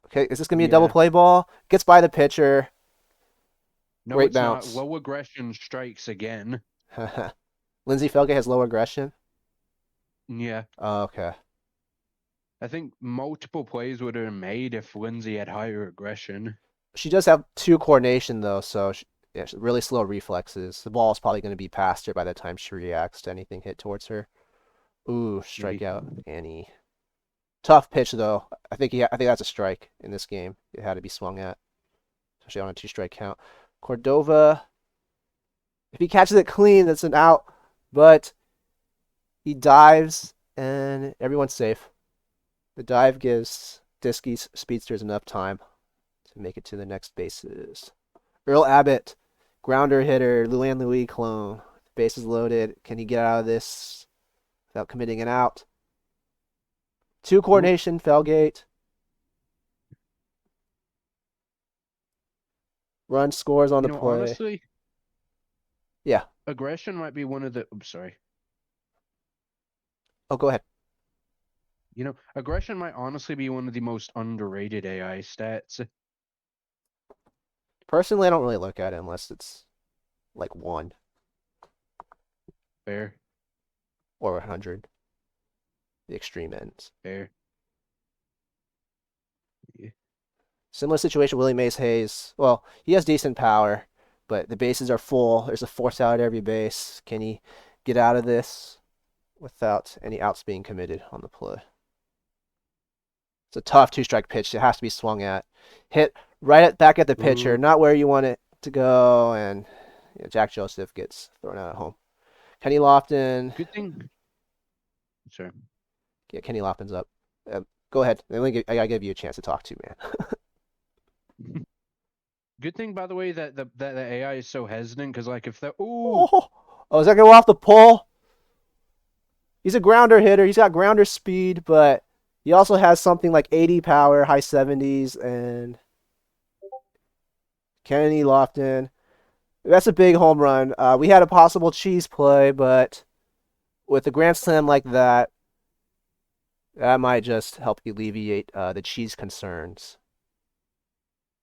Speaker 1: Okay, is this gonna be a double
Speaker 2: Yeah.
Speaker 1: play ball? Gets by the pitcher.
Speaker 2: No,
Speaker 1: Great
Speaker 2: it's not.
Speaker 1: bounce.
Speaker 2: Low aggression strikes again.
Speaker 1: Lindsey Felge has low aggression.
Speaker 2: Yeah.
Speaker 1: Oh, okay.
Speaker 2: I think multiple plays would have been made if Lindsay had higher aggression.
Speaker 1: She does have 2 coordination though, so yeah, really slow reflexes. The ball is probably going to be past her by the time she reacts to anything hit towards her. Ooh,
Speaker 2: Maybe.
Speaker 1: strikeout, Annie. Tough pitch though. I think that's a strike in this game. It had to be swung at, especially on a 2-strike count. Cordova, if he catches it clean, that's an out. But he dives and everyone's safe. The dive gives Diskey's speedsters enough time to make it to the next bases. Earl Abbott, grounder hitter, Luann Louis clone. Bases loaded. Can he get out of this without committing an out? Two
Speaker 2: Oop.
Speaker 1: coordination, Felgate. Run scores on
Speaker 2: You
Speaker 1: the
Speaker 2: know,
Speaker 1: play.
Speaker 2: honestly,
Speaker 1: Yeah.
Speaker 2: aggression might be one of the. I'm sorry.
Speaker 1: Oh, go ahead.
Speaker 2: You know, aggression might honestly be one of the most underrated AI stats.
Speaker 1: Personally, I don't really look at it unless it's like 1
Speaker 2: Fair,
Speaker 1: or 100, the extreme ends.
Speaker 2: fair. Yeah.
Speaker 1: Similar situation, Willie Mays Hayes. Well, he has decent power, but the bases are full. There's a force out at every base. Can he get out of this without any outs being committed on the play? It's a tough two-strike pitch. It has to be swung at. Hit right back at the pitcher,
Speaker 2: Ooh,
Speaker 1: not where you want it to go, and Jack Joseph gets thrown out at home. Kenny Lofton.
Speaker 2: good thing. Sorry.
Speaker 1: Yeah, Kenny Lofton's up. Go ahead. I gotta give you a chance to talk to, man.
Speaker 2: Good thing, by the way, that the AI is so hesitant because, like, if that. Ooh,
Speaker 1: Oh, is that gonna go off the pole? He's a grounder hitter. He's got grounder speed, but he also has something like 80 power, high 70s, and Kenny Lofton. That's a big home run. We had a possible cheese play, but with a grand slam like that, that might just help alleviate the cheese concerns.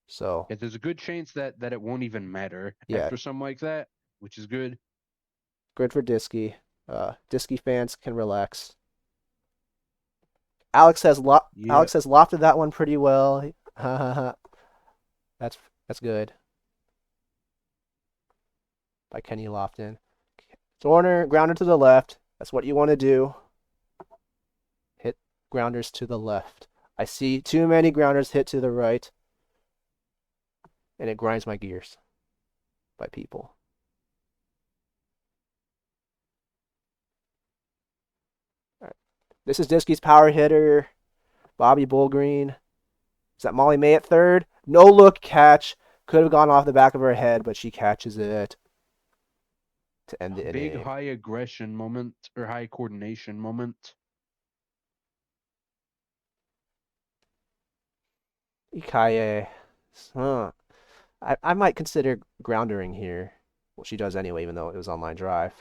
Speaker 1: So,
Speaker 2: yeah, there's a good chance that it won't even matter
Speaker 1: yeah,
Speaker 2: after something like that, which is good.
Speaker 1: good for Diskey. Diskey fans can relax. Alex
Speaker 2: Yeah,
Speaker 1: has lofted that one pretty well. that's that's good by Kenny Lofton. Zorner, grounder to the left. That's what you want to do. Hit grounders to the left. I see too many grounders hit to the right, and it grinds my gears by people. All right. This is Diskey's power hitter, Bobby Bullgreen. Is that Molly May at third? No look catch. Could have gone off the back of her head, but she catches it to end the
Speaker 2: big
Speaker 1: inning.
Speaker 2: high aggression moment or high coordination moment.
Speaker 1: Ikaye. Huh. I might consider groundering here. Well, she does anyway, even though it was on line drive.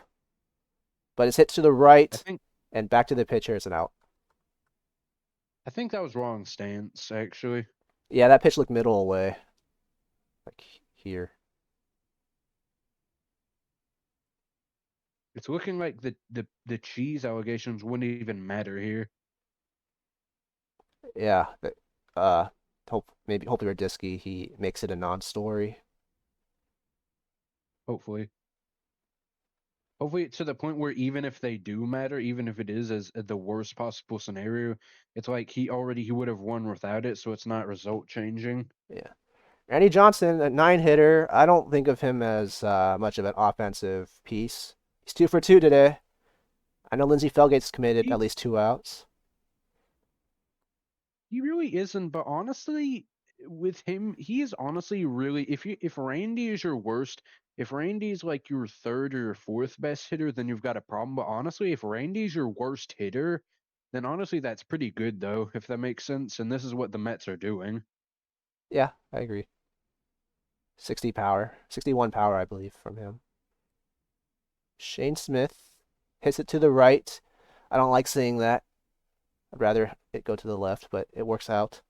Speaker 1: But it's hit to the
Speaker 2: I
Speaker 1: right
Speaker 2: think
Speaker 1: and back to the pitcher. It's an out.
Speaker 2: I think that was wrong stance actually.
Speaker 1: Yeah, that pitch looked middle away, like here.
Speaker 2: It's looking like the cheese allegations wouldn't even matter here.
Speaker 1: Yeah. Uh, hopefully Radisky he makes it a non-story.
Speaker 2: Hopefully. Hopefully it's to the point where even if they do matter, even if it is as the worst possible scenario, it's like he would have won without it, so it's not result changing.
Speaker 1: Yeah. Randy Johnson, a 9 hitter. I don't think of him as much of an offensive piece. He's 2 for 2 today. I know Lindsey Felgate's committed at
Speaker 2: He
Speaker 1: least 2 outs.
Speaker 2: he really isn't, but honestly, with him, he is honestly really if Randy is your worst, if Randy's like your third or your fourth best hitter, then you've got a problem. But honestly, if Randy's your worst hitter, then honestly that's pretty good though, if that makes sense. And this is what the Mets are doing.
Speaker 1: Yeah, I agree. 60 power, 61 power, I believe, from him. Shane Smith hits it to the right. I don't like seeing that. I'd rather it go to the left, but it works out.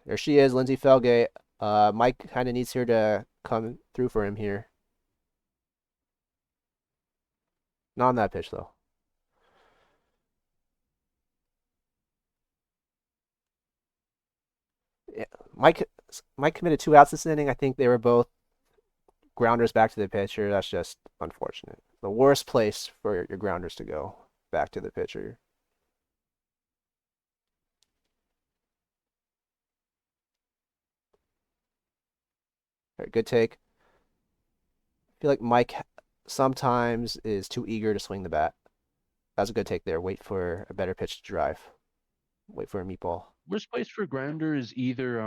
Speaker 1: There she is, Lindsey Felgate. Mike kind of needs her to come through for him here. Not on that pitch, though. Yeah, Mike, Mike committed 2 outs this inning. I think they were both grounders back to the pitcher. That's just unfortunate. The worst place for your grounders to go back to the pitcher. All right, good take. I feel like Mike sometimes is too eager to swing the bat. That's a good take there. Wait for a better pitch to drive. Wait for a meatball.
Speaker 2: Worst place for grounder is either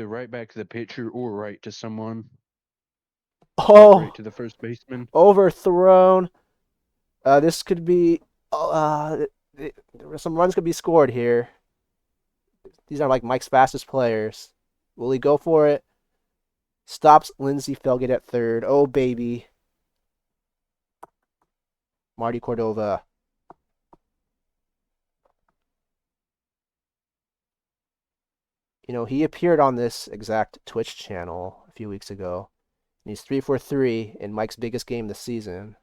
Speaker 2: right back to the pitcher or right to someone, like right
Speaker 1: Oh,
Speaker 2: to the first baseman.
Speaker 1: overthrown. This could be. some runs could be scored here. These are like Mike's fastest players. Will he go for it? Stops Lindsey Felgate at third. Oh, baby. Marty Cordova. He appeared on this exact Twitch channel a few weeks ago. And he's 3 for 3 in Mike's biggest game this season.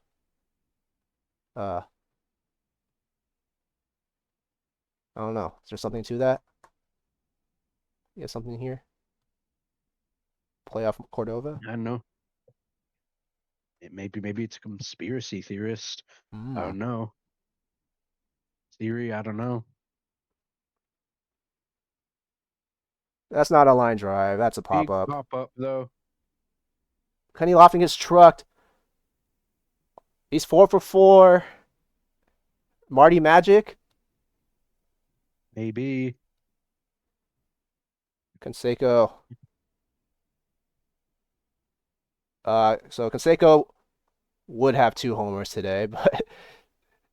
Speaker 1: Uh, I don't know. Is there something to that? You have something here? Playoff Cordova?
Speaker 2: I don't know. Maybe it's a conspiracy theorist. I
Speaker 1: Hmm.
Speaker 2: don't know. Theory, I don't know.
Speaker 1: That's not a line drive. That's a pop
Speaker 2: Big
Speaker 1: up.
Speaker 2: pop up though.
Speaker 1: Kenny Lofting gets trucked. He's 4 for 4. Marty Magic.
Speaker 2: Maybe.
Speaker 1: Canseco. So Canseco would have 2 homers today, but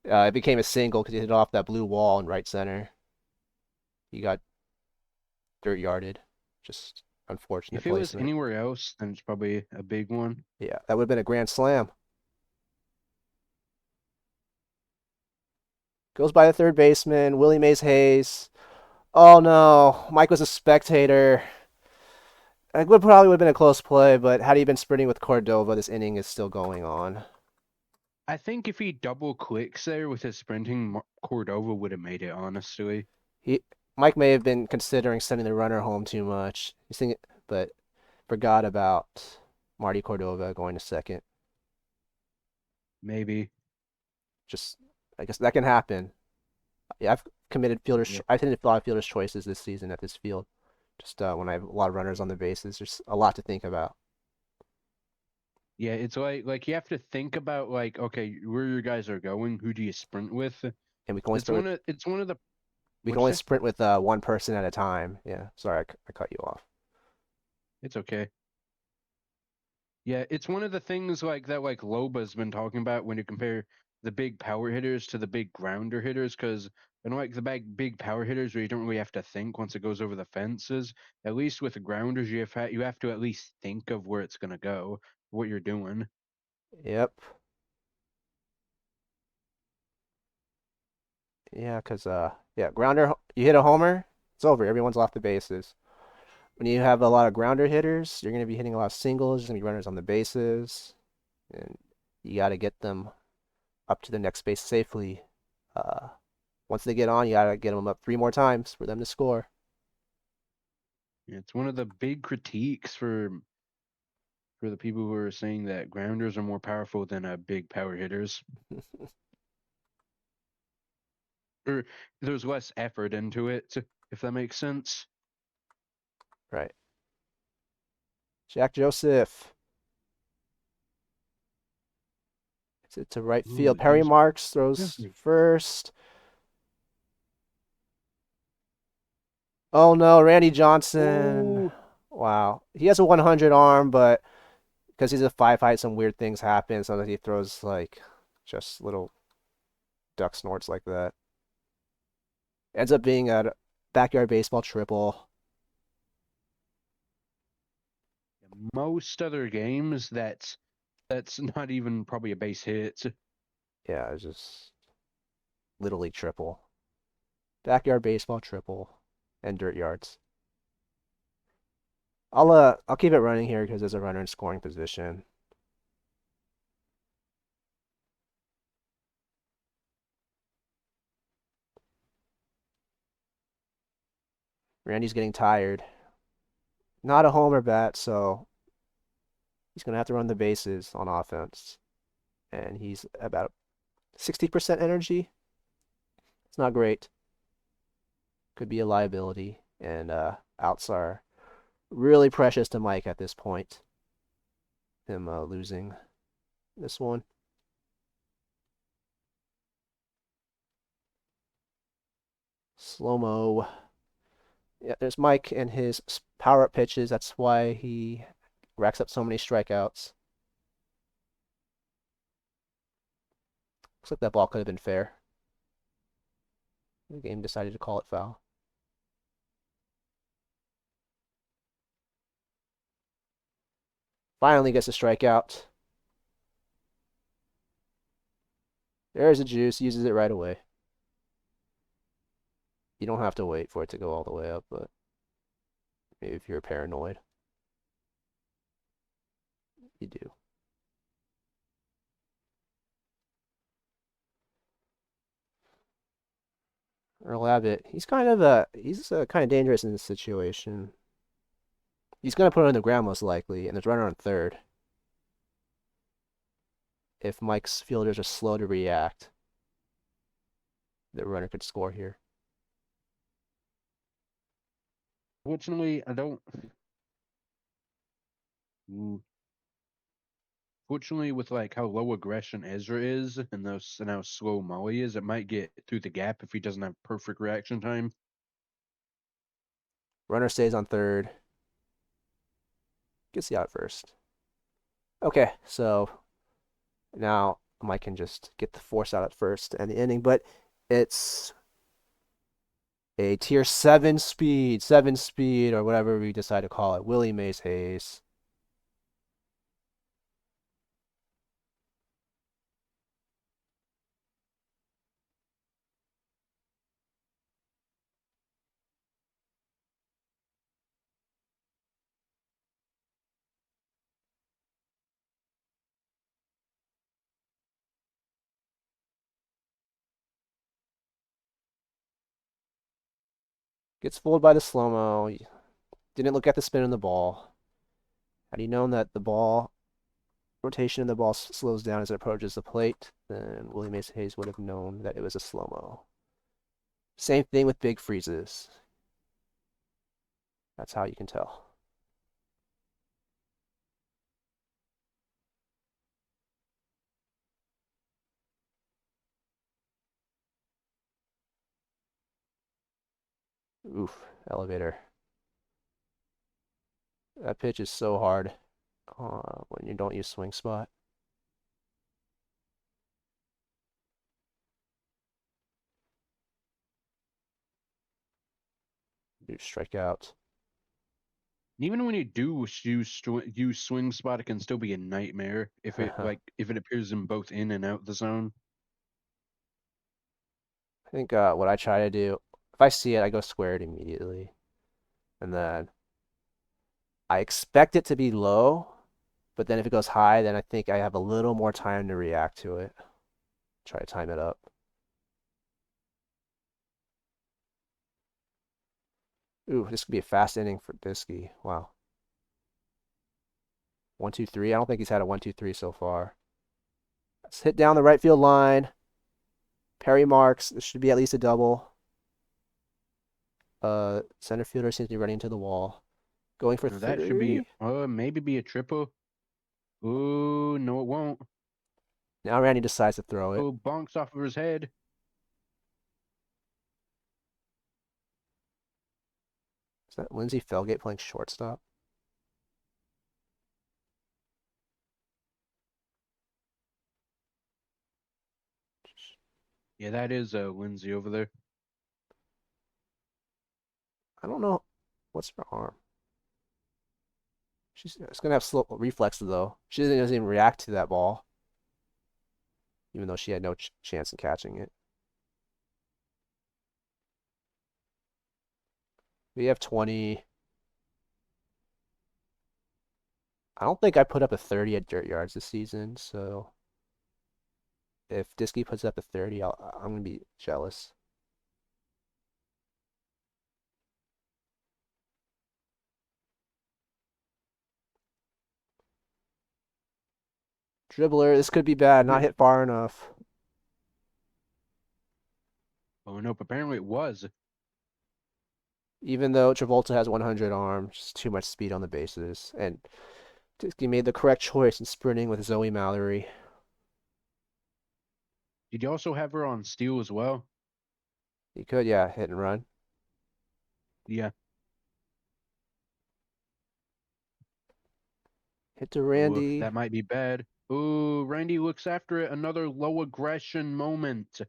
Speaker 1: it became a single because he hit off that blue wall in right center. He got dirt yarded. Just unfortunate
Speaker 2: If it was
Speaker 1: placement.
Speaker 2: anywhere else, then it's probably a big one.
Speaker 1: Yeah, that would have been a grand slam. Goes by the third baseman, Willie Mays Hayes. Oh no, Mike was a spectator. It would probably would have been a close play, but had he been sprinting with Cordova, this inning is still going on.
Speaker 2: I think if he double clicks there with his sprinting, Cordova would have made it, honestly.
Speaker 1: He Mike may have been considering sending the runner home too much. He's thinking, but forgot about Marty Cordova going to second.
Speaker 2: Maybe.
Speaker 1: Just I guess that can happen. Yeah,
Speaker 2: Yeah.
Speaker 1: I've committed a lot of fielders choices this season at this field. Just when I have a lot of runners on the bases, there's a lot to think about.
Speaker 2: Yeah, it's like you have to think about like, okay, where your guys are going, who do you sprint with?
Speaker 1: And
Speaker 2: It's one of the
Speaker 1: we can
Speaker 2: what'd
Speaker 1: only
Speaker 2: you say?
Speaker 1: sprint with one person at a time. Yeah, sorry, I cut you off.
Speaker 2: It's okay. Yeah, it's one of the things like that like Loba's been talking about when you compare the big power hitters to the big grounder hitters, because unlike the big power hitters where you don't really have to think once it goes over the fences, at least with the grounders you have to at least think of where it's gonna go, what you're doing.
Speaker 1: Yep. Yeah, cause yeah, grounder. You hit a homer, it's over. Everyone's off the bases. When you have a lot of grounder hitters, you're gonna be hitting a lot of singles. There's gonna be runners on the bases, and you got to get them up to the next base safely. Uh, Once they get on, you got to get them up 3 more times for them to score.
Speaker 2: It's one of the big critiques for the people who are saying that grounders are more powerful than big power hitters, or there's less effort into it, if that makes sense.
Speaker 1: Right. Jack Joseph. It's it to right
Speaker 2: Ooh,
Speaker 1: field. Perry
Speaker 2: he's
Speaker 1: Marks throws first. Oh no, Randy Johnson.
Speaker 2: oh
Speaker 1: Wow. He has a 100 arm, but because he's a five height, some weird things happen. Sometimes he throws like just little duck snorts like that. Ends up being a backyard baseball triple.
Speaker 2: most other games that's not even probably a base hit.
Speaker 1: Yeah, it's just little league triple. Backyard baseball triple and dirt yards. I'll keep it running here because there's a runner in scoring position. Randy's getting tired. Not a homer bat, so he's gonna have to run the bases on offense. And he's about 60% energy. It's not great. Could be a liability. And outs are really precious to Mike at this point. Him losing this one. Slow mo. Yeah, there's Mike and his power up pitches. That's why he racks up so many strikeouts. Looks like that ball could have been fair. The game decided to call it foul. Finally gets a strikeout. There's a juice, uses it right away. You don't have to wait for it to go all the way up, but maybe if you're paranoid, you do. Earl Abbott, he's kind of dangerous in this situation. He's gonna put it on the ground most likely, and there's runner on third. If Mike's fielders are slow to react, the runner could score here.
Speaker 2: Fortunately, I don't. Mm, Fortunately, with like how low aggression Ezra is and how slow Molly is, it might get through the gap if he doesn't have perfect reaction time.
Speaker 1: Runner stays on third. Gets the out first. Okay, so now Mike can just get the force out at first and the inning, but it's a tier 7 speed, or whatever we decide to call it. Willie Mays Hayes. Gets fooled by the slow mo. Didn't look at the spin of the ball. Had he known that the ball rotation of the ball slows down as it approaches the plate, then Willie Mays Hayes would have known that it was a slow mo. Same thing with big freezes. That's how you can tell. Oof, elevator. That pitch is so hard when you don't use swing spot. You strike out.
Speaker 2: Even when you do use swing spot, it can still be a nightmare
Speaker 1: I
Speaker 2: if it appears in both in and out the zone.
Speaker 1: think what I try to do, if I see it, I go square it immediately. And then I expect it to be low, but then if it goes high, then I think I have a little more time to react to it. Try to time it up. Ooh, this could be a fast inning for Diskey. Wow. 1-2-3. I don't think he's had a 1-2-3 so far. Let's hit down the right field line. Perry marks. This should be at least a double. Center fielder seems to be running into the wall. Going for
Speaker 2: Now that should be
Speaker 1: 3.
Speaker 2: maybe be a triple. Oh no, it won't.
Speaker 1: Now Randy decides to throw it.
Speaker 2: Oh, bonks off of his head.
Speaker 1: Is that Lindsey Felgate playing shortstop?
Speaker 2: Yeah, that is Lindsay over there.
Speaker 1: I don't know. What's her arm? She's gonna have slow reflexes though. She doesn't even react to that ball, even though she had no chance in catching it. We have 20. I don't think I put up a 30 at dirt yards this season, so if Diskey puts up a 30, I'm gonna be jealous. Dribbler, this could be bad. Not hit far enough.
Speaker 2: Oh nope, apparently it was.
Speaker 1: Even though Travolta has 100 arms, just too much speed on the bases. And Diskey made the correct choice in sprinting with Zoe Mallory.
Speaker 2: Did you also have her on steal as well?
Speaker 1: He could, yeah, hit and run.
Speaker 2: Yeah.
Speaker 1: Hit to
Speaker 2: Ooh,
Speaker 1: Randy.
Speaker 2: that might be bad. Ooh, Randy looks after it. Another low aggression moment.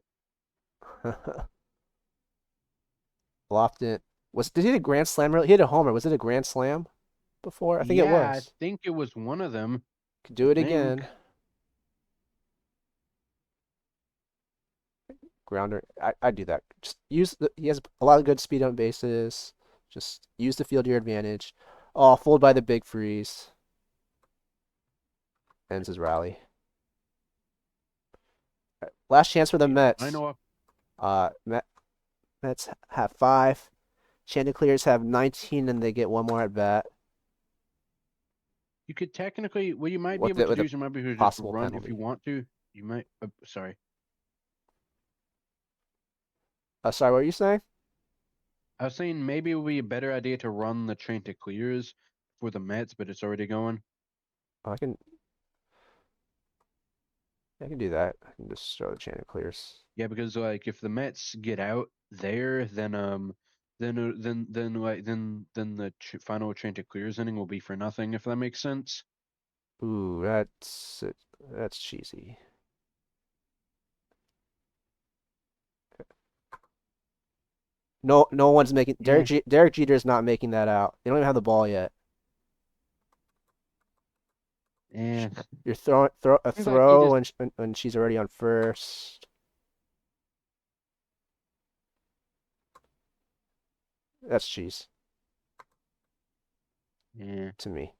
Speaker 1: Lofton did he hit a grand slam? He hit a homer. Was it a grand slam before? I think it
Speaker 2: Yeah, I
Speaker 1: was.
Speaker 2: think it was one of them.
Speaker 1: Could
Speaker 2: I
Speaker 1: do it
Speaker 2: think.
Speaker 1: again. Grounder. I do that. Just he has a lot of good speed on bases. Just use the field to your advantage. Oh, fooled by the big freeze. Ends his rally. Last chance for the
Speaker 2: I
Speaker 1: Mets.
Speaker 2: know
Speaker 1: Mets have 5. Chanticleers have 19, and they get one more at bat
Speaker 2: you could technically, what you might be
Speaker 1: with
Speaker 2: able to do
Speaker 1: a
Speaker 2: is you might be able to just
Speaker 1: possible
Speaker 2: run if you
Speaker 1: penalty.
Speaker 2: want to. You might, sorry.
Speaker 1: Sorry, what were you saying?
Speaker 2: I was saying maybe it would be a better idea to run the Chanticleers for the Mets, but it's already going.
Speaker 1: Oh, I can do that. I can just show the Chanticleers.
Speaker 2: Yeah, because like if the Mets get out there, then the final Chanticleers inning will be for nothing if that makes sense.
Speaker 1: Ooh, that's cheesy. No one's making
Speaker 2: Yeah,
Speaker 1: Derek Jeter's not making that out. They don't even have the ball yet.
Speaker 2: yeah.
Speaker 1: You're throwing a
Speaker 2: Seems like he
Speaker 1: throw
Speaker 2: just
Speaker 1: when she's already on first. That's cheese
Speaker 2: yeah.
Speaker 1: to me.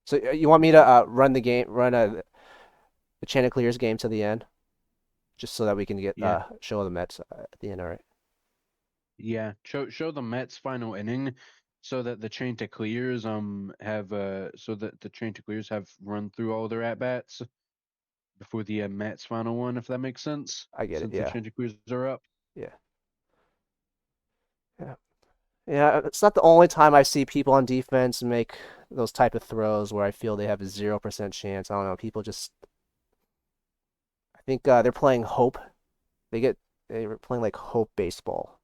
Speaker 1: So you want me to run the game, run the Chanticleers game to the end, just so that we can get
Speaker 2: Yeah.
Speaker 1: show the Mets at the end. All right.
Speaker 2: Yeah, show the Mets final inning so that the Chanticleers have so that the Chanticleers have run through all their at bats before the Mets final one, if that makes sense.
Speaker 1: I get it.
Speaker 2: Since the
Speaker 1: Yeah.
Speaker 2: Chanticleers are up.
Speaker 1: Yeah. Yeah. Yeah. It's not the only time I see people on defense make those type of throws where I feel they have a 0% chance. I don't know. People just, I think they're playing hope. They get, they're playing like hope baseball.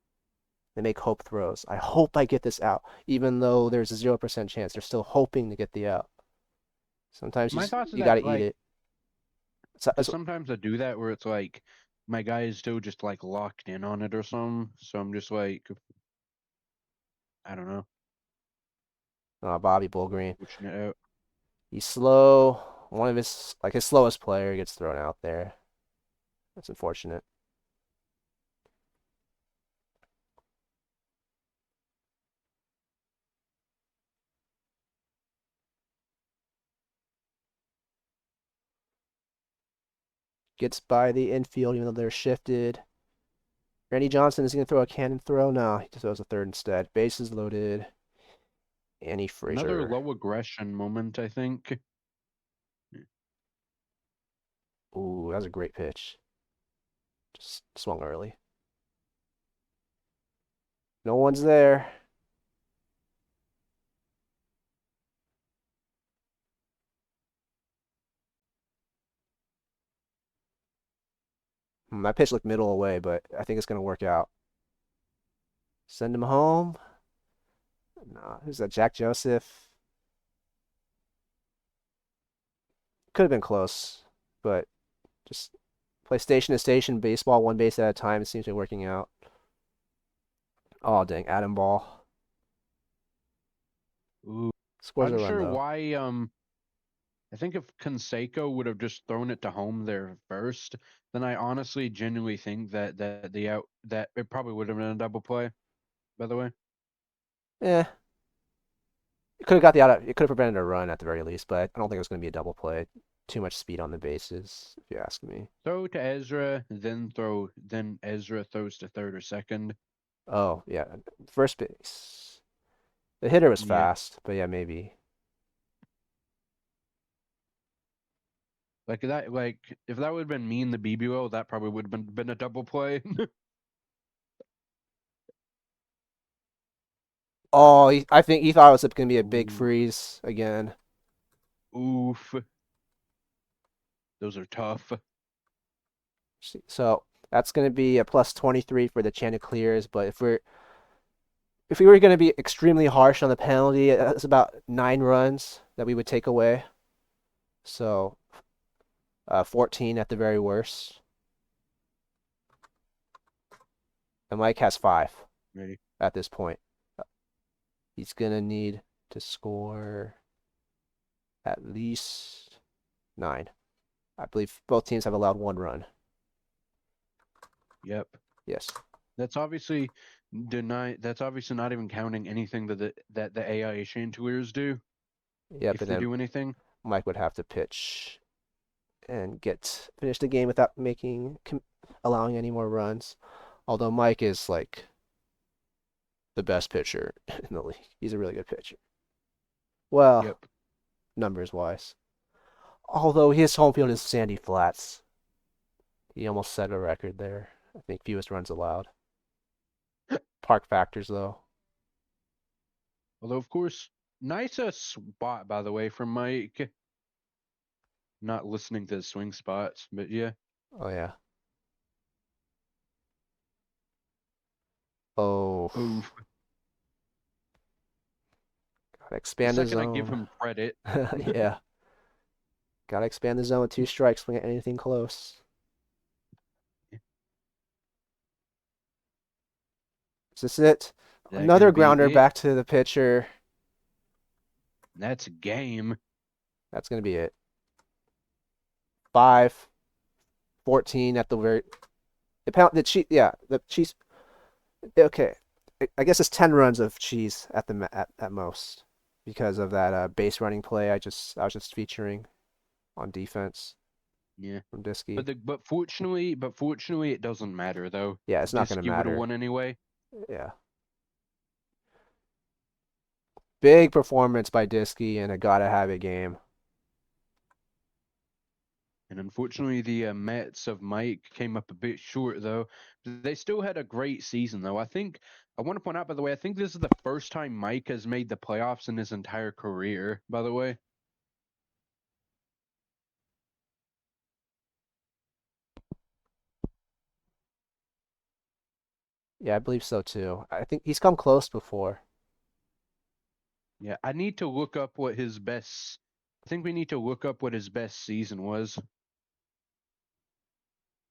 Speaker 1: They make hope throws. I hope I get this out, even though there's a 0% chance. They're still hoping to get the out. Sometimes
Speaker 2: My thoughts are
Speaker 1: you got
Speaker 2: that
Speaker 1: to eat
Speaker 2: like
Speaker 1: it. So,
Speaker 2: because sometimes I do that where it's like my guy is still just like locked in on it or something. So I'm just like I don't know,
Speaker 1: Bobby Bullgreen.
Speaker 2: pushing it out.
Speaker 1: He's slow. One of his slowest player gets thrown out there. That's unfortunate. Gets by the infield even though they're shifted. Randy Johnson is going to throw a cannon throw. No, he just throws a third instead. Bases loaded. Annie
Speaker 2: Another
Speaker 1: Frazier.
Speaker 2: low aggression moment, I think.
Speaker 1: Ooh, that was a great pitch. Just swung early. No one's there. That pitch looked middle away, but I think it's going to work out. Send him home. Nah, who's that? Jack Joseph. Could have been close, but just play station to station baseball, one base at a time. It seems to be working out. Oh, dang. Adam Ball.
Speaker 2: Ooh,
Speaker 1: Scores a run,
Speaker 2: unsure
Speaker 1: though.
Speaker 2: why. I think if Conseco would have just thrown it to home there first, then I honestly, genuinely think that it probably would have been a double play. By the way,
Speaker 1: Eh, it could have got the out. It could have prevented a run at the very least, but I don't think it was going to be a double play. Too much speed on the bases, if you ask me.
Speaker 2: throw to Ezra, then Ezra throws to third or second.
Speaker 1: Oh, yeah. First base. The hitter was
Speaker 2: Yeah,
Speaker 1: fast, but yeah, maybe.
Speaker 2: like that. Like if that would have been me in the BBL, that probably would have been a double play.
Speaker 1: Oh, I think he thought it was going to be a big
Speaker 2: Ooh,
Speaker 1: freeze again.
Speaker 2: oof, those are tough.
Speaker 1: So that's going to be a plus 23 for the Chanticleers. But if we were going to be extremely harsh on the penalty, it's about 9 runs that we would take away. So 14 at the very worst. And Mike has 5.
Speaker 2: Ready.
Speaker 1: at this point. He's gonna need to score at least 9. I believe both teams have allowed 1 run.
Speaker 2: Yep.
Speaker 1: Yes.
Speaker 2: That's obviously That's obviously not even counting anything that the AI chancelleers do,
Speaker 1: Yep.
Speaker 2: if
Speaker 1: And
Speaker 2: they
Speaker 1: then
Speaker 2: do anything.
Speaker 1: Mike would have to pitch and finish the game without allowing any more runs. Although Mike is like the best pitcher in the league. He's a really good pitcher. Well,
Speaker 2: Yep.
Speaker 1: numbers wise. Although his home field is Sandy Flats. He almost set a record there. I think fewest runs allowed. Park factors though.
Speaker 2: Although, of course, nice spot, by the way, from Mike. Not listening to the swing spots, but yeah.
Speaker 1: Oh yeah. Oh,
Speaker 2: Oh,
Speaker 1: gotta
Speaker 2: the
Speaker 1: expand the
Speaker 2: second I give
Speaker 1: zone.
Speaker 2: him credit.
Speaker 1: Yeah. Gotta expand the zone with 2 strikes when we get anything close. Is this it?
Speaker 2: That
Speaker 1: Another
Speaker 2: gonna be
Speaker 1: grounder
Speaker 2: it.
Speaker 1: back to the pitcher.
Speaker 2: That's a game.
Speaker 1: That's gonna be it. 5, 14 at the very. The cheese. Okay, I guess it's 10 runs of cheese at most because of that base running play I was just featuring on defense
Speaker 2: Yeah.
Speaker 1: from Diskey.
Speaker 2: But fortunately it doesn't matter though.
Speaker 1: Yeah, it's not gonna
Speaker 2: Disky would have
Speaker 1: matter.
Speaker 2: won anyway.
Speaker 1: Yeah, big performance by Diskey and a gotta have it game.
Speaker 2: And unfortunately, the Mets of Mike came up a bit short, though. They still had a great season, though. I want to point out, by the way, I think this is the first time Mike has made the playoffs in his entire career, by the way.
Speaker 1: Yeah, I believe so too. I think he's come close before.
Speaker 2: Yeah, I need to look up what his best. I think we need to look up what his best season was.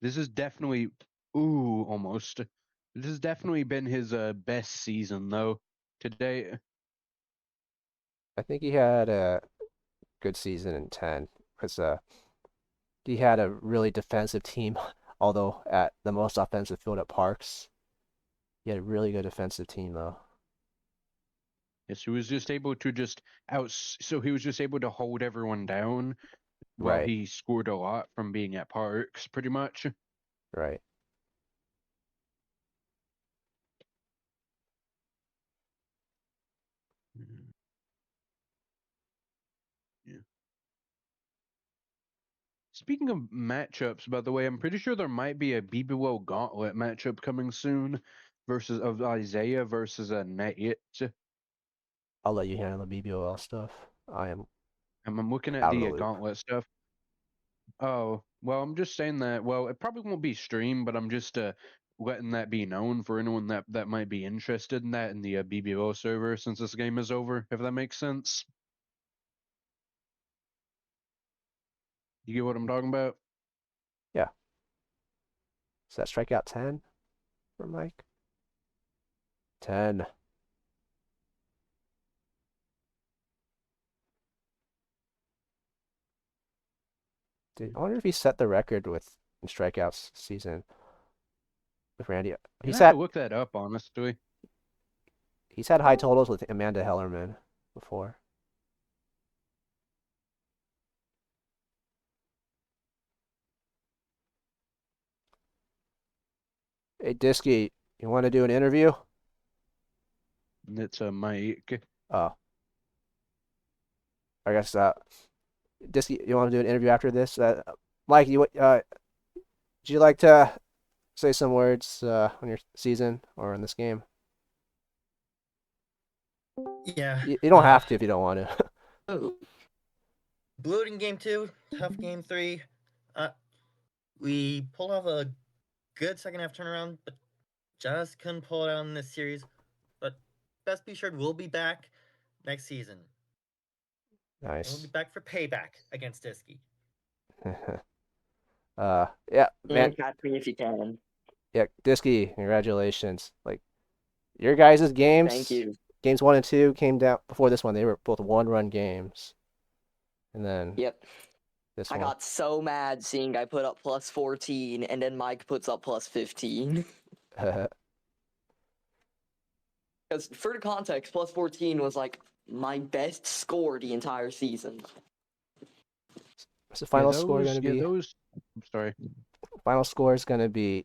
Speaker 2: This is definitely. Ooh, almost. This has definitely been his best season, though. Today,
Speaker 1: I think he had a good season in 10 because he had a really defensive team, although at the most offensive field at Parks. He had a really good defensive team though.
Speaker 2: yes, he was just able to just out. So he was just able to hold everyone down while
Speaker 1: Right,
Speaker 2: he scored a lot from being at Parks, pretty much.
Speaker 1: right.
Speaker 2: Mm, yeah. Speaking of matchups, by the way, I'm pretty sure there might be a BBL Gauntlet matchup coming soon versus of Isaiah versus a Nate.
Speaker 1: I'll let you handle the BBOL stuff. I am
Speaker 2: I'm looking at
Speaker 1: out of the
Speaker 2: the
Speaker 1: loop.
Speaker 2: Gauntlet stuff. Oh, well, I'm just saying that. Well, it probably won't be streamed, but I'm just letting that be known for anyone that might be interested in that in the BBL server since this game is over. If that makes sense, you get what I'm talking about?
Speaker 1: Yeah. Is that strikeout 10 for Mike? 10. I wonder if he set the record with in strikeouts season with Randy.
Speaker 2: You
Speaker 1: He's
Speaker 2: have to
Speaker 1: had
Speaker 2: look that up, honestly.
Speaker 1: he's had high totals with Amanda Hellerman before. Hey Diskey, you want to do an interview?
Speaker 2: It's a Mike.
Speaker 1: Oh, I guess Diskey, you want to do an interview after this? Mike, would you like to say some words on your season or in this game?
Speaker 3: Yeah.
Speaker 1: You don't have to if you don't want to.
Speaker 3: Oh, blew it in game two. Tough game three. Uh, we pulled off a good second half turnaround, but just couldn't pull it out in this series. But best be assured, we'll be back next season, and we'll be
Speaker 1: Nice.
Speaker 3: back for payback against Iski.
Speaker 1: Yeah, man.
Speaker 4: And catch me if you can.
Speaker 1: Yeah, Diskey, congratulations. Like Your guys' games,
Speaker 4: Thank you.
Speaker 1: games 1 and 2 came down before this one. They were both 1-run games, and then
Speaker 4: Yep.
Speaker 1: this
Speaker 4: I
Speaker 1: one.
Speaker 4: got so mad seeing I put up plus 14 and then Mike puts up plus 15. Because for the context, plus 14 was like my best score the entire season.
Speaker 1: What's the final score
Speaker 2: those,
Speaker 1: going to
Speaker 2: yeah,
Speaker 1: be?
Speaker 2: those. I'm sorry.
Speaker 1: Final score is going to be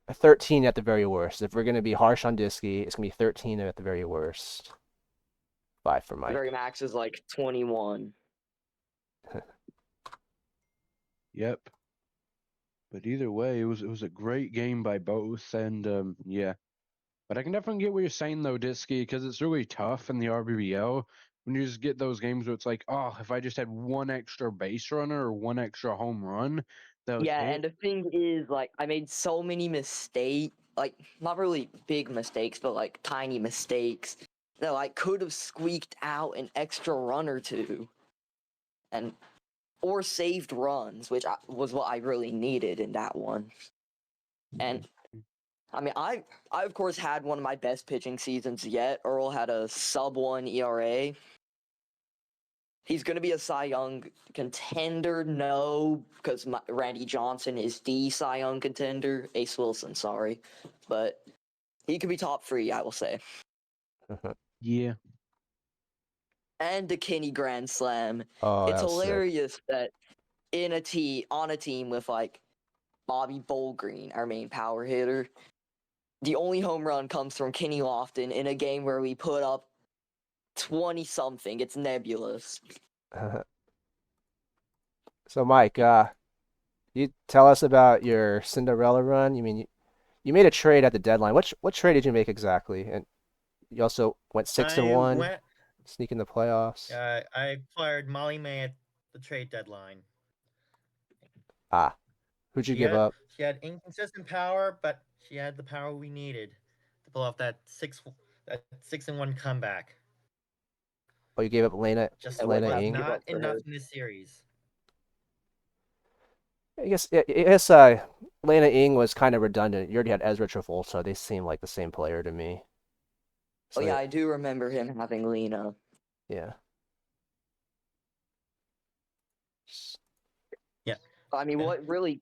Speaker 1: a 13 at the very worst. If we're going to be harsh on Diski, it's going to be 13 at the very worst. 5 for
Speaker 4: The very
Speaker 1: Mike.
Speaker 4: max is like 21.
Speaker 2: Yep. But either way, it was a great game by both, and yeah. But I can definitely get what you're saying though, Disky, because it's really tough in the rBBL when you just get those games where it's like, oh, if I just had one extra base runner or one extra home run, that would
Speaker 4: Yeah,
Speaker 2: hit.
Speaker 4: and the thing is, like, I made so many mistakes, like, not really big mistakes, but like tiny mistakes that like could have squeaked out an extra run or two, and or saved runs, which was what I really needed in that one. And I mean, I of course had one of my best pitching seasons yet. Earl had a sub 1 ERA. He's going to be a Cy Young contender, no, because Randy Johnson is the Cy Young contender. Ace Wilson, sorry, but he could be top 3, I will say.
Speaker 2: Yeah.
Speaker 4: And the Kenny Grand Slam.
Speaker 1: Oh,
Speaker 4: It's
Speaker 1: that was sick.
Speaker 4: hilarious that on a team with like Bobby Bowlgreen, our main power hitter, the only home run comes from Kenny Lofton in a game where we put up 20 something. It's nebulous.
Speaker 1: So, Mike, you tell us about your Cinderella run. You mean you made a trade at the deadline. What trade did you make exactly? And you also went 6-1, sneaking the playoffs.
Speaker 3: I acquired Molly May at the trade deadline.
Speaker 1: Ah, who'd you
Speaker 3: She
Speaker 1: give
Speaker 3: had
Speaker 1: up?
Speaker 3: she had inconsistent power, but she had the power we needed to pull off that 6-1 comeback.
Speaker 1: Oh, you gave up Lena
Speaker 3: Just
Speaker 4: And what
Speaker 1: Lena
Speaker 4: did you
Speaker 3: was
Speaker 4: give
Speaker 1: Ing.
Speaker 4: up
Speaker 3: not
Speaker 4: for
Speaker 3: enough
Speaker 4: her?
Speaker 3: in this series.
Speaker 1: I guess Lena Ing was kind of redundant. You already had Ezra Travolta. They seem like the same player to me.
Speaker 4: Oh
Speaker 1: So
Speaker 4: yeah, I do remember him having Lena.
Speaker 1: yeah.
Speaker 3: Yeah.
Speaker 4: I mean,
Speaker 3: And
Speaker 4: what really?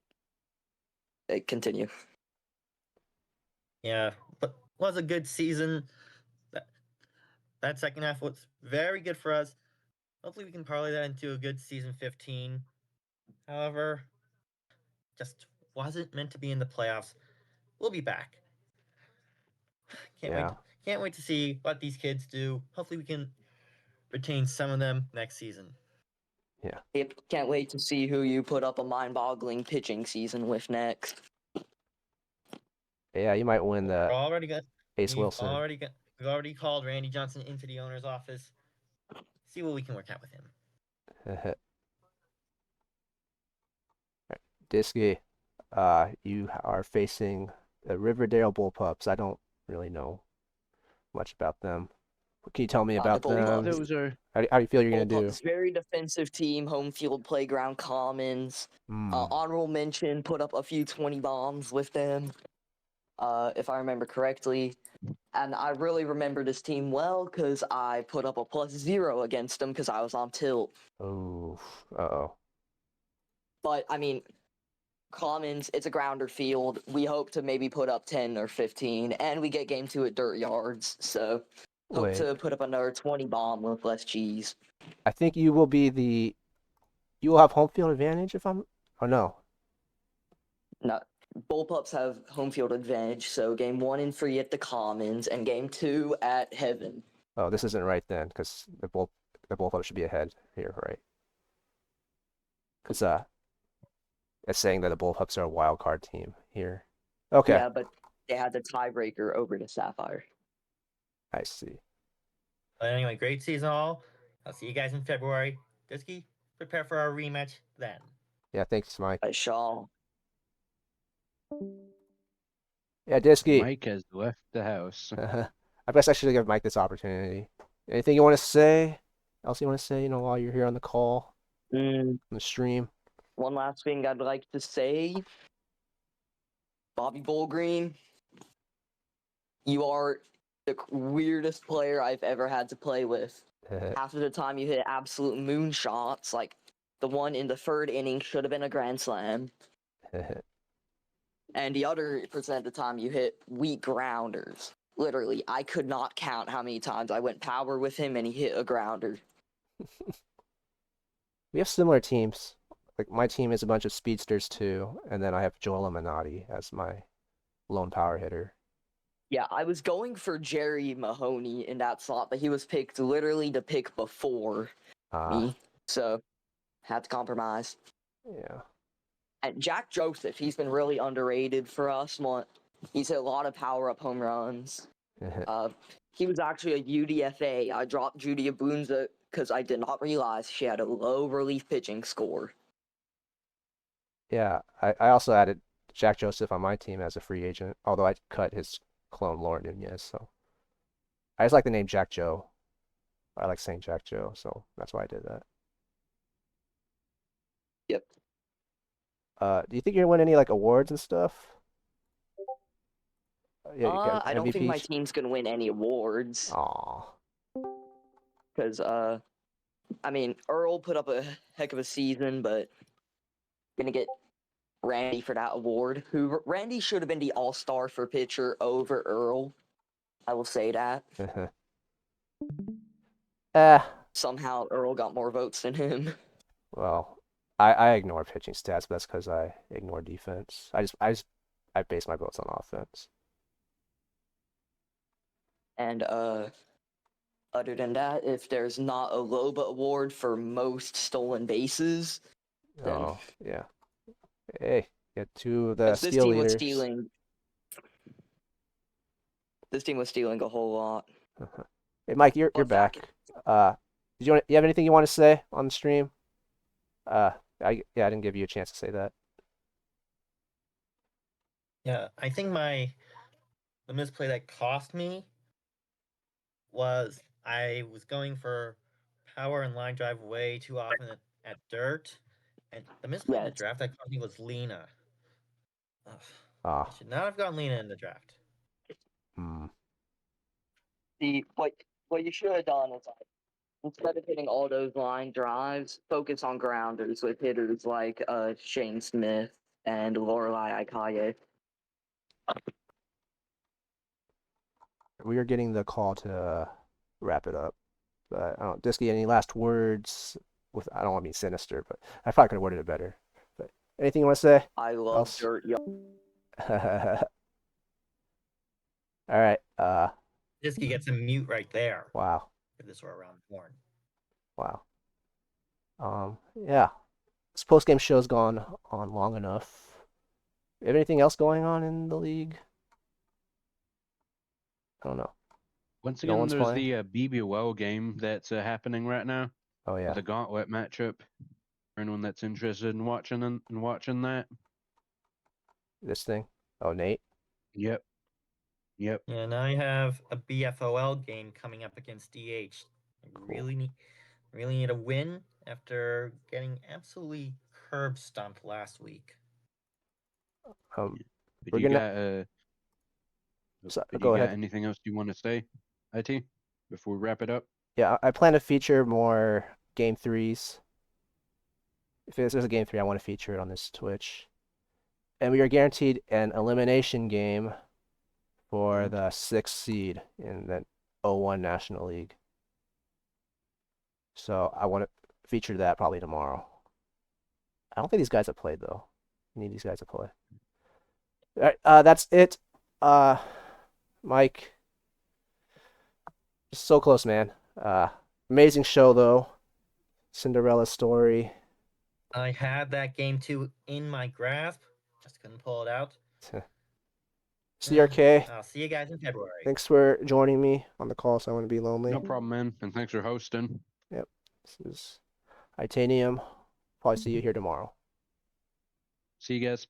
Speaker 4: Continue.
Speaker 3: yeah, but was a good season. That that second half was very good for us. Hopefully we can parlay that into a good season 15. However, just wasn't meant to be in the playoffs. We'll be back. Can't wait
Speaker 1: Yeah.
Speaker 3: can't wait to see what these kids do. Hopefully we can retain some of them next season.
Speaker 1: Yeah.
Speaker 4: Yep, can't wait to see who you put up a mind-boggling pitching season with next.
Speaker 1: Yeah, you might win
Speaker 3: We're
Speaker 1: the
Speaker 3: already got
Speaker 1: Ace Wilson.
Speaker 3: we've already called Randy Johnson into the owner's office. See what we can work out with him.
Speaker 1: Disky, you are facing the Riverdale Bullpups. I don't really know much about them. What can you tell me
Speaker 4: The
Speaker 1: about
Speaker 2: I think
Speaker 1: them?
Speaker 4: Bullpups.
Speaker 2: those are.
Speaker 1: How do you feel you're gonna do?
Speaker 4: Bullpups, very defensive team, home field, playground, commons.
Speaker 1: Hmm.
Speaker 4: Honorable mention, put up a few 20 bombs with them, if I remember correctly. And I really remember this team well because I put up a +0 against them because I was on tilt.
Speaker 1: Oh. Uh-oh.
Speaker 4: But I mean, commons, it's a grounder field. We hope to maybe put up 10 or 15, and we get game 2 at dirt yards. So hope
Speaker 1: Wait.
Speaker 4: to put up another 20 bomb with less cheese.
Speaker 1: I think you will be the. You will have home field advantage if I'm. Oh no.
Speaker 4: No, Bullpups have home field advantage, so game 1 and 3 at the Commons, and game 2 at Heaven.
Speaker 1: Oh, this isn't right then, because the Bullpups should be ahead here, right? Because it's saying that the Bullpups are a wild card team here. Okay,
Speaker 4: Yeah, but they had the tiebreaker over the Sapphire.
Speaker 1: I see.
Speaker 3: But anyway, great season all. I'll see you guys in February. Disky, prepare for our rematch then.
Speaker 1: Yeah, thanks, Mike.
Speaker 4: Shaw.
Speaker 1: Yeah, Disky.
Speaker 2: Mike has left the house.
Speaker 1: I guess I should give Mike this opportunity. Anything you want to say? Else you want to say? While you're here on the call,
Speaker 4: Mm,
Speaker 1: on the stream.
Speaker 4: one last thing I'd like to say. Bobby Bullgreen, You are the weirdest player I've ever had to play with. Half of the time you hit absolute moonshots, like the one in the third inning should have been a grand slam, and the other percent of the time you hit weak grounders. Literally, I could not count how many times I went power with him and he hit a grounder.
Speaker 1: We have similar teams. Like my team is a bunch of speedsters too, and then I have Joel Minotti as my lone power hitter.
Speaker 4: Yeah, I was going for Jerry Mahoney in that slot, but he was picked literally the pick before me, so had to compromise.
Speaker 1: Yeah.
Speaker 4: And Jack Joseph, he's been really underrated for us. He's hit a lot of power-up home runs. He was actually a UDFA. I dropped Judy Abunza because I did not realize she had a low relief pitching score.
Speaker 1: Yeah, I also added Jack Joseph on my team as a free agent, although I cut his clone Lauren Nunez, so I just like the name Jack Joe. I like saying Jack Joe, so that's why I did that.
Speaker 4: Yep.
Speaker 1: Do you think you're gonna win any like awards and stuff? Yeah, you got
Speaker 4: I don't think my
Speaker 1: MVPs?
Speaker 4: team's gonna win any awards
Speaker 1: Aw.
Speaker 4: because I mean Earl put up a heck of a season, but gonna get Randy for that award. Randy should have been the all-star for pitcher over Earl. I will say that.
Speaker 1: Eh,
Speaker 4: Somehow Earl got more votes than him.
Speaker 1: well, I ignore pitching stats, but that's because I ignore defense. I base my votes on offense.
Speaker 4: And other than that, if there's not a Loba award for most stolen bases, then
Speaker 1: Oh, yeah. Hey, get two of the
Speaker 4: because this
Speaker 1: steal
Speaker 4: team was
Speaker 1: leaders.
Speaker 4: stealing, this team was stealing a whole lot.
Speaker 1: Hey, Mike, you're
Speaker 4: Plus,
Speaker 1: back.
Speaker 4: Jack,
Speaker 1: You have anything you want to say on the stream? I didn't give you a chance to say that.
Speaker 3: Yeah, I think the misplay that cost me was I was going for power and line drive way too often at dirt, and the misplay in the
Speaker 4: yes.
Speaker 3: draft that cost me was Lena. Ugh, I
Speaker 1: Ah,
Speaker 3: should not have gotten Lena in the draft.
Speaker 1: hmm.
Speaker 4: What you should have done is like instead of hitting all those line drives, focus on grounders with hitters like Shane Smith and Lorelai Akaye.
Speaker 1: We are getting the call to wrap it up. But I don't, Disky, any last words? I don't want to be sinister, but I probably could have worded it better. But anything you want to say
Speaker 4: I love
Speaker 1: else?
Speaker 4: dirt.
Speaker 1: All right.
Speaker 3: Disky gets a mute right there.
Speaker 1: Wow.
Speaker 3: If this were around the horn.
Speaker 1: Wow. Yeah. This post game show's gone on long enough. You have anything else going on in the league? I don't know.
Speaker 2: Once
Speaker 1: No
Speaker 2: again,
Speaker 1: one's
Speaker 2: there's
Speaker 1: playing?
Speaker 2: the BBL game that's happening right now.
Speaker 1: Oh yeah.
Speaker 2: The gauntlet matchup. For anyone that's interested in watching that.
Speaker 1: This thing. Oh, Nate.
Speaker 2: Yep. Yep.
Speaker 3: Yeah, now I have a BFOL game coming up against DH. I
Speaker 1: Cool.
Speaker 3: really need a win after getting absolutely curb stomped last week.
Speaker 1: Um,
Speaker 2: But
Speaker 1: we're
Speaker 2: you
Speaker 1: gonna.
Speaker 2: got
Speaker 1: Go
Speaker 2: you got
Speaker 1: ahead.
Speaker 2: anything else you want to say, IT, before we wrap it up?
Speaker 1: Yeah, I plan to feature more game threes. If there's a game three, I want to feature it on this Twitch. And we are guaranteed an elimination game for the 6th seed in the 01 National League. So I want to feature that probably tomorrow. I don't think these guys have played though. We need these guys to play. All right, that's it. Mike, so close, man. Amazing show though. Cinderella story.
Speaker 3: I had that game too in my grasp, just couldn't pull it out.
Speaker 1: CRK,
Speaker 3: I'll see you guys in February.
Speaker 1: thanks for joining me on the call, so I want to be lonely.
Speaker 2: No problem, man. And thanks for hosting.
Speaker 1: Yep. This is Titanium. Probably see you here tomorrow.
Speaker 2: See you guys.